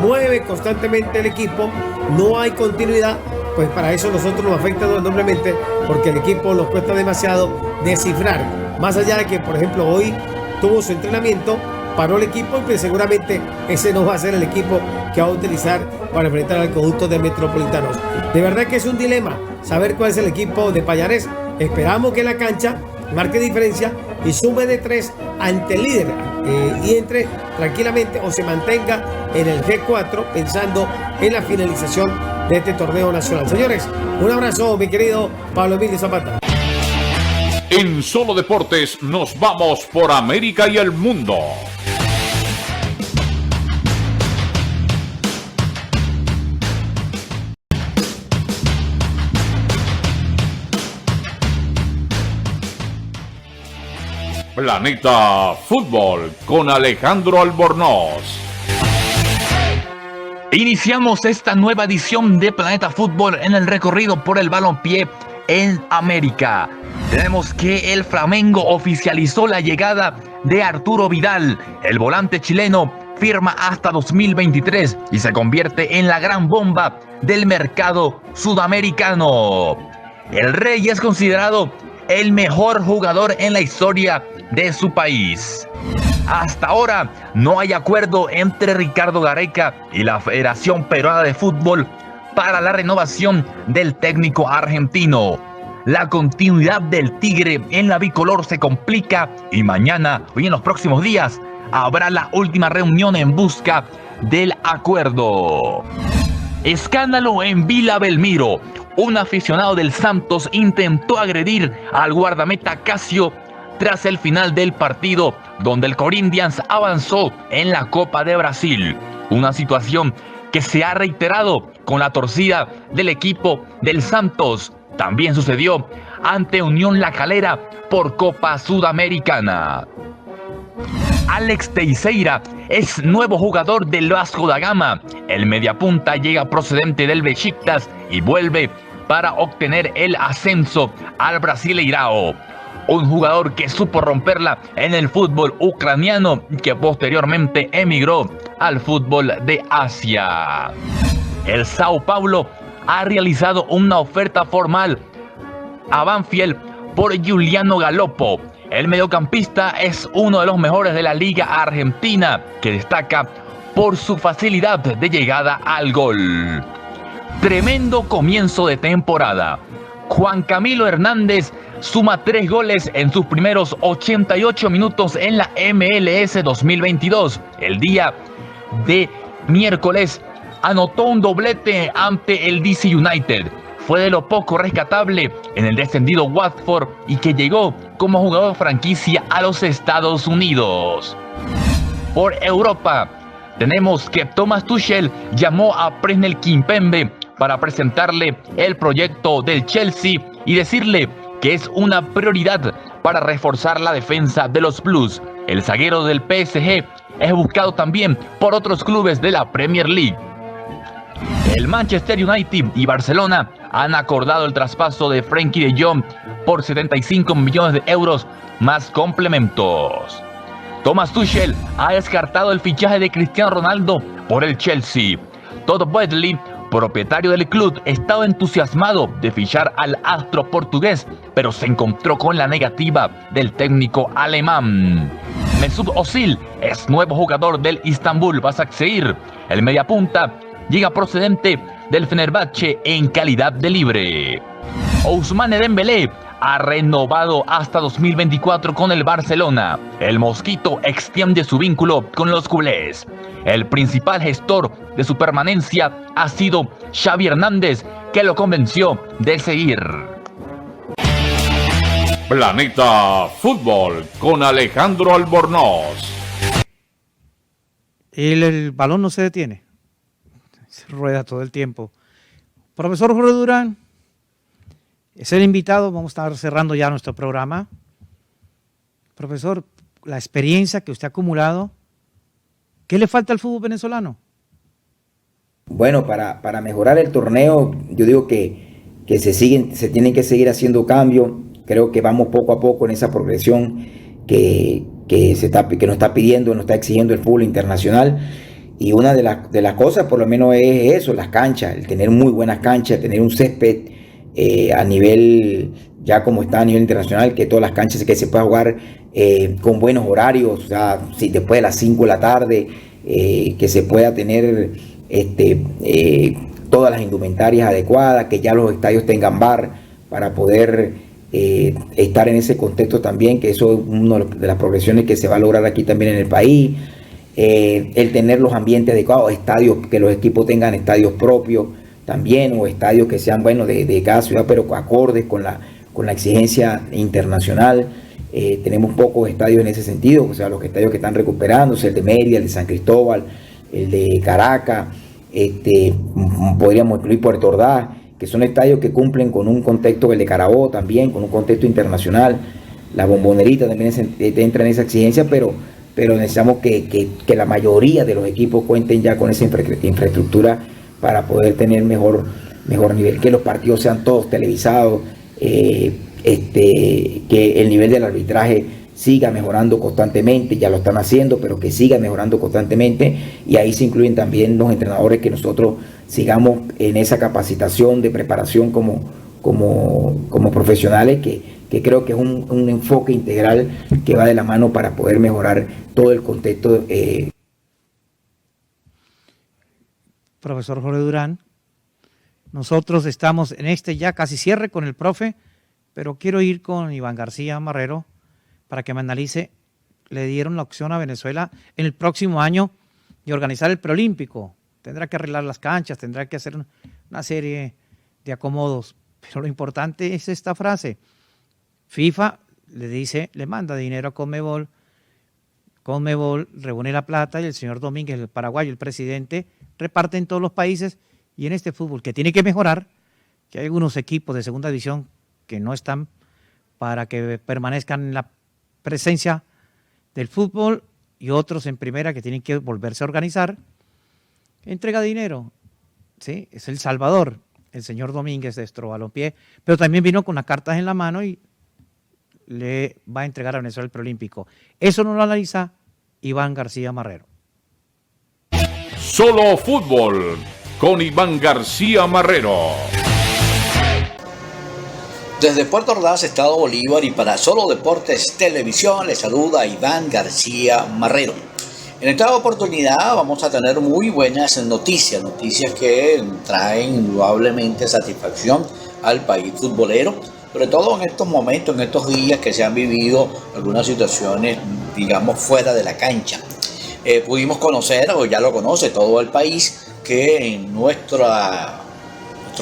mueve constantemente el equipo, no hay continuidad, pues para eso nosotros nos afecta enormemente, porque el equipo nos cuesta demasiado descifrar, más allá de que por ejemplo hoy tuvo su entrenamiento, paró el equipo y pues seguramente ese no va a ser el equipo que va a utilizar para enfrentar al conjunto de Metropolitanos. De verdad que es un dilema saber cuál es el equipo de Payarés. Esperamos que la cancha marque diferencia y sume de 3 ante el líder y entre tranquilamente o se mantenga en el G4 pensando en la finalización de este torneo nacional. Señores, un abrazo, mi querido Pablo Emilio Zapata. En Solo Deportes nos vamos por América y el mundo. Planeta Fútbol con Alejandro Albornoz. Iniciamos esta nueva edición de Planeta Fútbol en el recorrido por el balompié en América. Tenemos que el Flamengo oficializó la llegada de Arturo Vidal. El volante chileno firma hasta 2023 y se convierte en la gran bomba del mercado sudamericano. El Rey es considerado el mejor jugador en la historia de su país. Hasta ahora no hay acuerdo entre Ricardo Gareca y la Federación Peruana de Fútbol para la renovación del técnico argentino. La continuidad del Tigre en la bicolor se complica y mañana y en los próximos días habrá la última reunión en busca del acuerdo. Escándalo en Vila Belmiro. Un aficionado del Santos intentó agredir al guardameta Casio tras el final del partido, donde el Corinthians avanzó en la Copa de Brasil. Una situación que se ha reiterado con la torcida del equipo del Santos. También sucedió ante Unión La Calera por Copa Sudamericana. Alex Teixeira es nuevo jugador del Vasco da Gama. El mediapunta llega procedente del Besiktas y vuelve para obtener el ascenso al Brasileirao. Un jugador que supo romperla en el fútbol ucraniano y que posteriormente emigró al fútbol de Asia. El Sao Paulo ha realizado una oferta formal a Banfield por Giuliano Galopo. El mediocampista es uno de los mejores de la Liga Argentina, que destaca por su facilidad de llegada al gol. Tremendo comienzo de temporada. Juan Camilo Hernández suma 3 goles en sus primeros 88 minutos en la MLS 2022. El día de miércoles anotó un doblete ante el DC United. Fue de lo poco rescatable en el descendido Watford y que llegó como jugador franquicia a los Estados Unidos. Por Europa, tenemos que Thomas Tuchel llamó a Presnel Kimpembe para presentarle el proyecto del Chelsea y decirle que es una prioridad para reforzar la defensa de los Blues. El zaguero del PSG es buscado también por otros clubes de la Premier League. El Manchester United y Barcelona han acordado el traspaso de Frenkie de Jong por 75 millones de euros más complementos. Thomas Tuchel ha descartado el fichaje de Cristiano Ronaldo por el Chelsea. Todd Boehly, propietario del club, estaba entusiasmado de fichar al astro portugués, pero se encontró con la negativa del técnico alemán. Mesut Özil es nuevo jugador del Istanbul Başakşehir. El mediapunta llega procedente del Fenerbahce en calidad de libre. Ousmane Dembélé ha renovado hasta 2024 con el Barcelona. El mosquito extiende su vínculo con los culés. El principal gestor de su permanencia ha sido Xavi Hernández, que lo convenció de seguir. Planeta Fútbol con Alejandro Albornoz. El balón no se detiene, se rueda todo el tiempo. Profesor Jorge Durán es el invitado, vamos a estar cerrando ya nuestro programa. Profesor, la experiencia que usted ha acumulado, ¿qué le falta al fútbol venezolano? Bueno, para mejorar el torneo, yo digo que se tienen que seguir haciendo cambios. Creo que vamos poco a poco en esa progresión que nos está pidiendo, nos está exigiendo el fútbol internacional. Y una de las cosas, por lo menos, es eso, las canchas, el tener muy buenas canchas, tener un césped a nivel, ya como está a nivel internacional, que todas las canchas que se pueda jugar con buenos horarios, o sea, si después de las 5 de la tarde, que se pueda tener todas las indumentarias adecuadas, que ya los estadios tengan bar para poder estar en ese contexto también, que eso es una de las progresiones que se va a lograr aquí también en el país. El tener los ambientes adecuados, estadios, que los equipos tengan estadios propios también, o estadios que sean buenos de cada ciudad, pero acordes con la exigencia internacional. Tenemos pocos estadios en ese sentido, o sea, los estadios que están recuperándose, el de Mérida, el de San Cristóbal, el de Caracas, podríamos incluir Puerto Ordaz, que son estadios que cumplen con un contexto, el de Carabobo también, con un contexto internacional. La Bombonerita también entra en esa exigencia, pero necesitamos que la mayoría de los equipos cuenten ya con esa infraestructura para poder tener mejor nivel, que los partidos sean todos televisados, que el nivel del arbitraje siga mejorando constantemente, ya lo están haciendo, pero que siga mejorando constantemente, y ahí se incluyen también los entrenadores, que nosotros sigamos en esa capacitación de preparación como profesionales, que creo que es un enfoque integral que va de la mano para poder mejorar todo el contexto. Profesor Jorge Durán, nosotros estamos en ya casi cierre con el profe, pero quiero ir con Iván García Marrero para que me analice. Le dieron la opción a Venezuela en el próximo año de organizar el preolímpico. Tendrá que arreglar las canchas, tendrá que hacer una serie de acomodos, pero lo importante es esta frase. FIFA le manda dinero a Conmebol, Conmebol reúne la plata y el señor Domínguez, el paraguayo, el presidente, reparte en todos los países. Y en este fútbol que tiene que mejorar, que hay algunos equipos de segunda división que no están para que permanezcan en la presencia del fútbol, y otros en primera que tienen que volverse a organizar, entrega dinero, ¿sí? Es El Salvador, el señor Domínguez de Estro Balompié, pero también vino con las cartas en la mano y le va a entregar a Venezuela el preolímpico. Eso no lo analiza Iván García Marrero. Solo Fútbol con Iván García Marrero. Desde Puerto Ordaz, Estado Bolívar, y para Solo Deportes Televisión, les saluda Iván García Marrero. En esta oportunidad vamos a tener muy buenas noticias que traen indudablemente satisfacción al país futbolero, sobre todo en estos momentos, en estos días que se han vivido algunas situaciones, digamos, fuera de la cancha. Pudimos conocer, o ya lo conoce todo el país, que en nuestro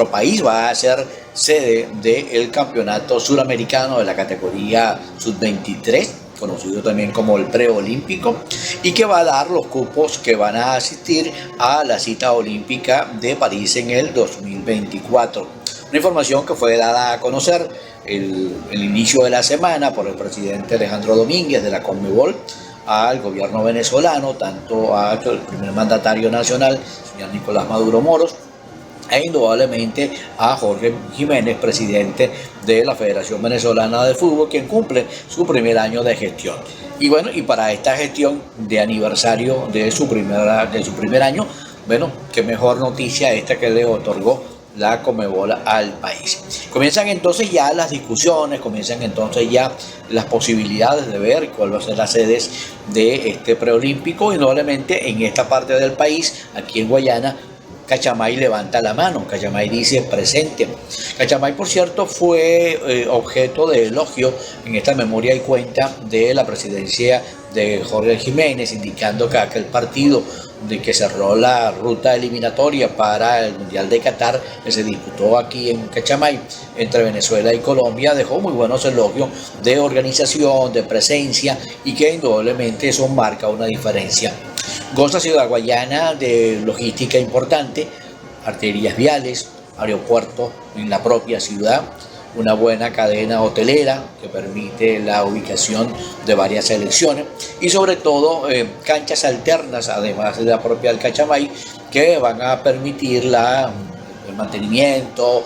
país va a ser sede del campeonato suramericano de la categoría sub-23, conocido también como el preolímpico, y que va a dar los cupos que van a asistir a la cita olímpica de París en el 2024. Una información que fue dada a conocer el inicio de la semana por el presidente Alejandro Domínguez de la Conmebol al gobierno venezolano, tanto al primer mandatario nacional, señor Nicolás Maduro Moros, e indudablemente a Jorge Jiménez, presidente de la Federación Venezolana de Fútbol, quien cumple su primer año de gestión. Y bueno, y para esta gestión de aniversario de su primer año, bueno, qué mejor noticia esta que le otorgó la Conmebol al país. Comienzan entonces ya las discusiones, comienzan entonces ya las posibilidades de ver cuál va a ser las sedes de este preolímpico. Indudablemente en esta parte del país, aquí en Guayana, Cachamay levanta la mano, Cachamay dice presente. Cachamay, por cierto, fue objeto de elogio en esta memoria y cuenta de la presidencia de Jorge Jiménez, indicando que aquel partido de que cerró la ruta eliminatoria para el Mundial de Qatar, que se disputó aquí en Cachamay entre Venezuela y Colombia, dejó muy buenos elogios de organización, de presencia, y que indudablemente eso marca una diferencia. Goza Ciudad Guayana de logística importante, arterias viales, aeropuertos en la propia ciudad, una buena cadena hotelera que permite la ubicación de varias selecciones y sobre todo canchas alternas, además de la propia del Cachamay, que van a permitir el mantenimiento,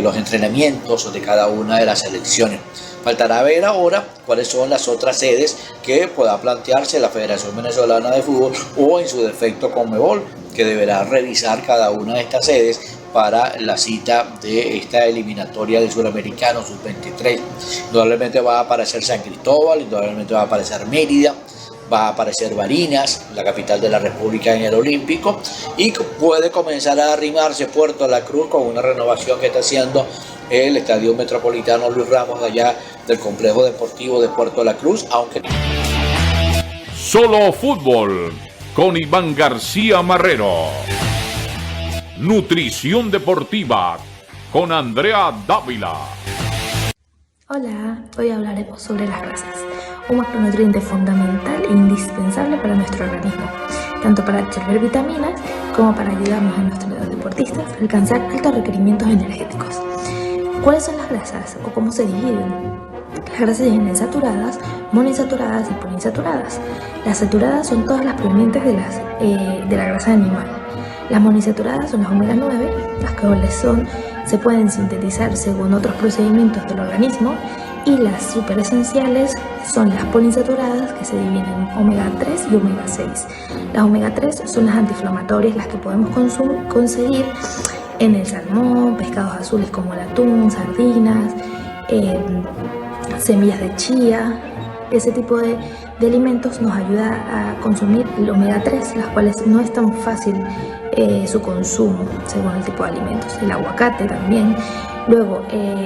los entrenamientos de cada una de las selecciones. Faltará ver ahora cuáles son las otras sedes que pueda plantearse la Federación Venezolana de Fútbol o en su defecto Conmebol, que deberá revisar cada una de estas sedes para la cita de esta eliminatoria del Suramericano Sub-23. Indudablemente va a aparecer San Cristóbal, indudablemente va a aparecer Mérida, va a aparecer Barinas, la capital de la República en el Olímpico, y puede comenzar a arrimarse Puerto La Cruz con una renovación que está haciendo el Estadio Metropolitano Luis Ramos de allá del Complejo Deportivo de Puerto La Cruz, aunque... Solo Fútbol con Iván García Marrero. Nutrición deportiva con Andrea Dávila. Hola, hoy hablaremos sobre las grasas, un macronutriente fundamental e indispensable para nuestro organismo, tanto para absorber vitaminas como para ayudarnos a nuestros deportistas a alcanzar altos requerimientos energéticos. ¿Cuáles son las grasas o cómo se dividen? Las grasas vienen saturadas, monoinsaturadas y poliinsaturadas. Las saturadas son todas las provenientes de la grasa animal. Las monoinsaturadas son las omega 9, las cuales se pueden sintetizar según otros procedimientos del organismo, y las superesenciales son las poliinsaturadas, que se dividen en omega 3 y omega 6. Las omega 3 son las antiinflamatorias, las que podemos conseguir en el salmón, pescados azules como el atún, sardinas, semillas de chía. Ese tipo de alimentos nos ayuda a consumir el omega 3, las cuales no es tan fácil su consumo según el tipo de alimentos. El aguacate también. Luego,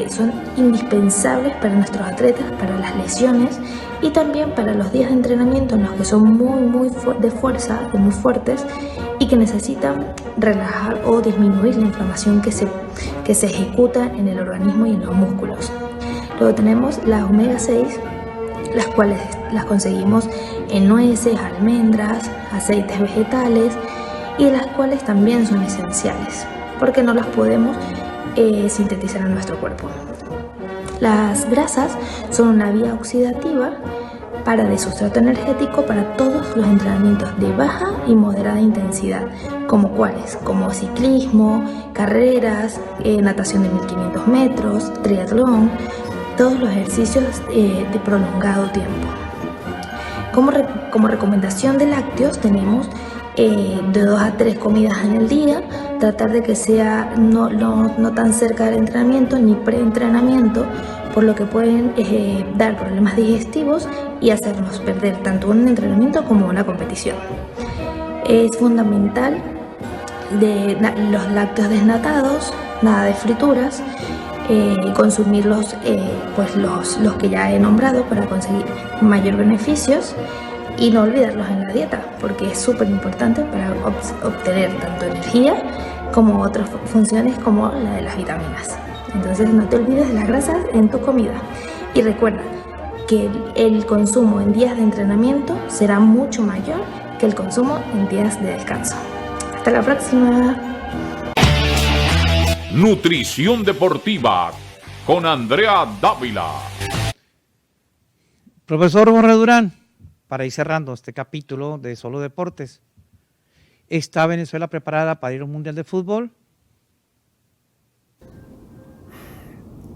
son indispensables para nuestros atletas, para las lesiones y también para los días de entrenamiento en los que son muy de fuerza, muy fuertes, y que necesitan relajar o disminuir la inflamación que se ejecuta en el organismo y en los músculos. Luego tenemos las omega 6, las cuales las conseguimos en nueces, almendras, aceites vegetales, y las cuales también son esenciales porque no las podemos sintetizar en nuestro cuerpo. Las grasas son una vía oxidativa de sustrato energético para todos los entrenamientos de baja y moderada intensidad, como cuáles, como ciclismo, carreras, natación de 1500 metros, triatlón, todos los ejercicios de prolongado tiempo. Como recomendación de lácteos tenemos de 2 a 3 comidas en el día, tratar de que sea no tan cerca del entrenamiento ni preentrenamiento, por lo que pueden dar problemas digestivos y hacernos perder tanto un entrenamiento como una competición. Es fundamental los lácteos desnatados, nada de frituras, consumir los que ya he nombrado para conseguir mayor beneficios, y no olvidarlos en la dieta, porque es súper importante para obtener tanto energía como otras funciones como la de las vitaminas. Entonces no te olvides de las grasas en tu comida, y recuerda que el consumo en días de entrenamiento será mucho mayor que el consumo en días de descanso. Hasta la próxima. Nutrición deportiva con Andrea Dávila. Profesor Jorge Durán, para ir cerrando este capítulo de Solo Deportes, ¿está Venezuela preparada para ir a un Mundial de Fútbol?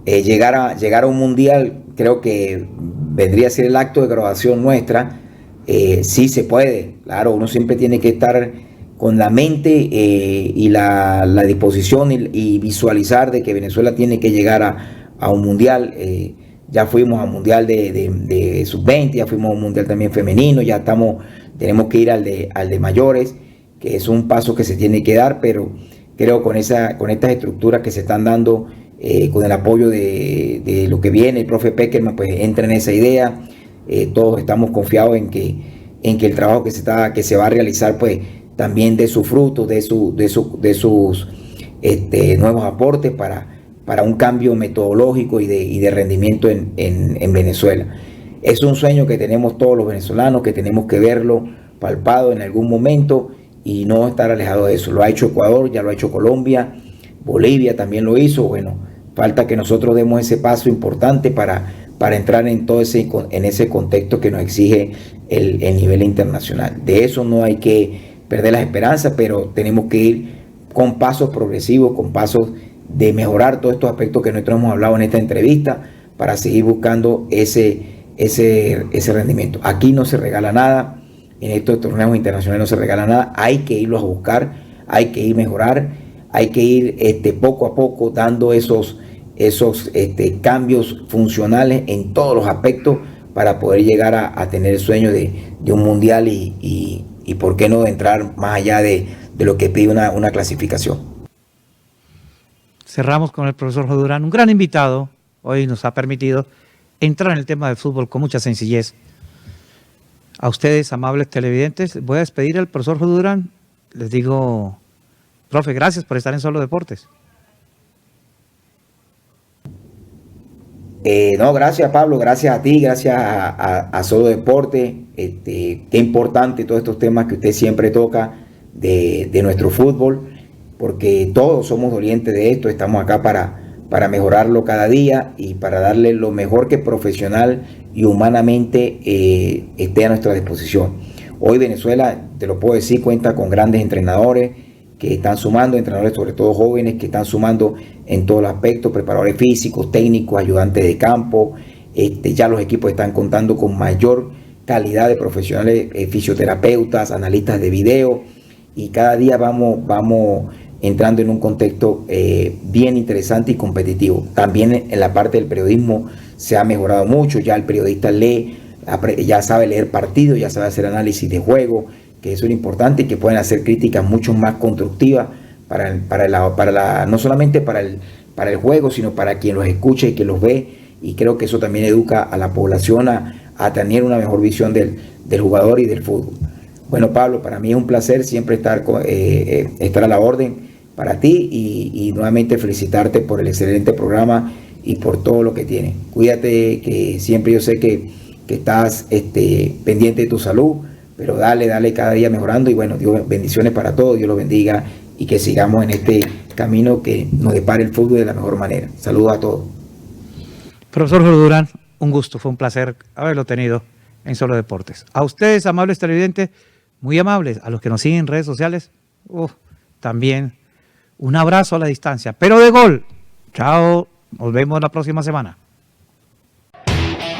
llegar a un mundial, creo que vendría a ser el acto de graduación nuestra. Sí se puede, claro, uno siempre tiene que estar con la mente y la disposición y visualizar de que Venezuela tiene que llegar a un mundial. Ya fuimos a un mundial de sub-20, ya fuimos a un mundial también femenino, ya tenemos que ir al de mayores, que es un paso que se tiene que dar, pero creo con estas estructuras que se están dando, con el apoyo de lo que viene, el profe Peckerman pues entra en esa idea. Todos estamos confiados en que el trabajo que se va a realizar pues también dé sus frutos, de sus nuevos aportes para un cambio metodológico y de rendimiento en Venezuela. Es un sueño que tenemos todos los venezolanos, que tenemos que verlo palpado en algún momento y no estar alejado de eso. Lo ha hecho Ecuador, ya lo ha hecho Colombia, Bolivia también lo hizo. Bueno, falta que nosotros demos ese paso importante para entrar en ese contexto que nos exige el nivel internacional. De eso no hay que perder las esperanzas, pero tenemos que ir con pasos progresivos, con pasos de mejorar todos estos aspectos que nosotros hemos hablado en esta entrevista para seguir buscando ese rendimiento. Aquí no se regala nada, en estos torneos internacionales no se regala nada, hay que irlos a buscar, hay que ir a mejorar, hay que ir poco a poco dando esos cambios funcionales en todos los aspectos para poder llegar a tener el sueño de un mundial y por qué no entrar más allá de lo que pide una clasificación. Cerramos con el profesor Jodurán, un gran invitado. Hoy nos ha permitido entrar en el tema del fútbol con mucha sencillez. A ustedes, amables televidentes, voy a despedir al profesor Jodurán. Les digo, profe, gracias por estar en Solo Deportes. No, gracias Pablo, gracias a ti, gracias a Solo Deporte. Qué importante todos estos temas que usted siempre toca de nuestro fútbol, porque todos somos dolientes de esto, estamos acá para mejorarlo cada día y para darle lo mejor que profesional y humanamente esté a nuestra disposición. Hoy Venezuela, te lo puedo decir, cuenta con grandes entrenadores que están sumando, entrenadores sobre todo jóvenes que están sumando en todos los aspectos, preparadores físicos, técnicos, ayudantes de campo. Ya los equipos están contando con mayor calidad de profesionales, fisioterapeutas, analistas de video, y cada día vamos entrando en un contexto bien interesante y competitivo. También en la parte del periodismo se ha mejorado mucho, ya el periodista lee, ya sabe leer partidos, ya sabe hacer análisis de juego, que eso es importante, y que pueden hacer críticas mucho más constructivas no solamente para el juego, sino para quien los escucha y quien los ve, y creo que eso también educa a la población a tener una mejor visión del jugador y del fútbol. Bueno, Pablo, para mí es un placer siempre estar a la orden para ti y nuevamente felicitarte por el excelente programa y por todo lo que tienes. Cuídate, que siempre yo sé que estás pendiente de tu salud, pero dale cada día mejorando, y bueno, Dios, bendiciones para todos, Dios los bendiga y que sigamos en este camino que nos depare el fútbol de la mejor manera. Saludos a todos. Profesor Jodurán, un gusto, fue un placer haberlo tenido en Solo Deportes. A ustedes, amables televidentes, muy amables, a los que nos siguen en redes sociales, también un abrazo a la distancia, pero de gol. Chao, nos vemos la próxima semana.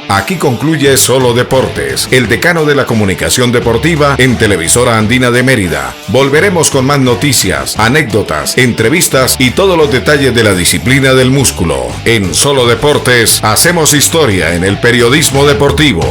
Aquí concluye Solo Deportes, el decano de la comunicación deportiva en Televisora Andina de Mérida. Volveremos con más noticias, anécdotas, entrevistas y todos los detalles de la disciplina del músculo. En Solo Deportes hacemos historia en el periodismo deportivo.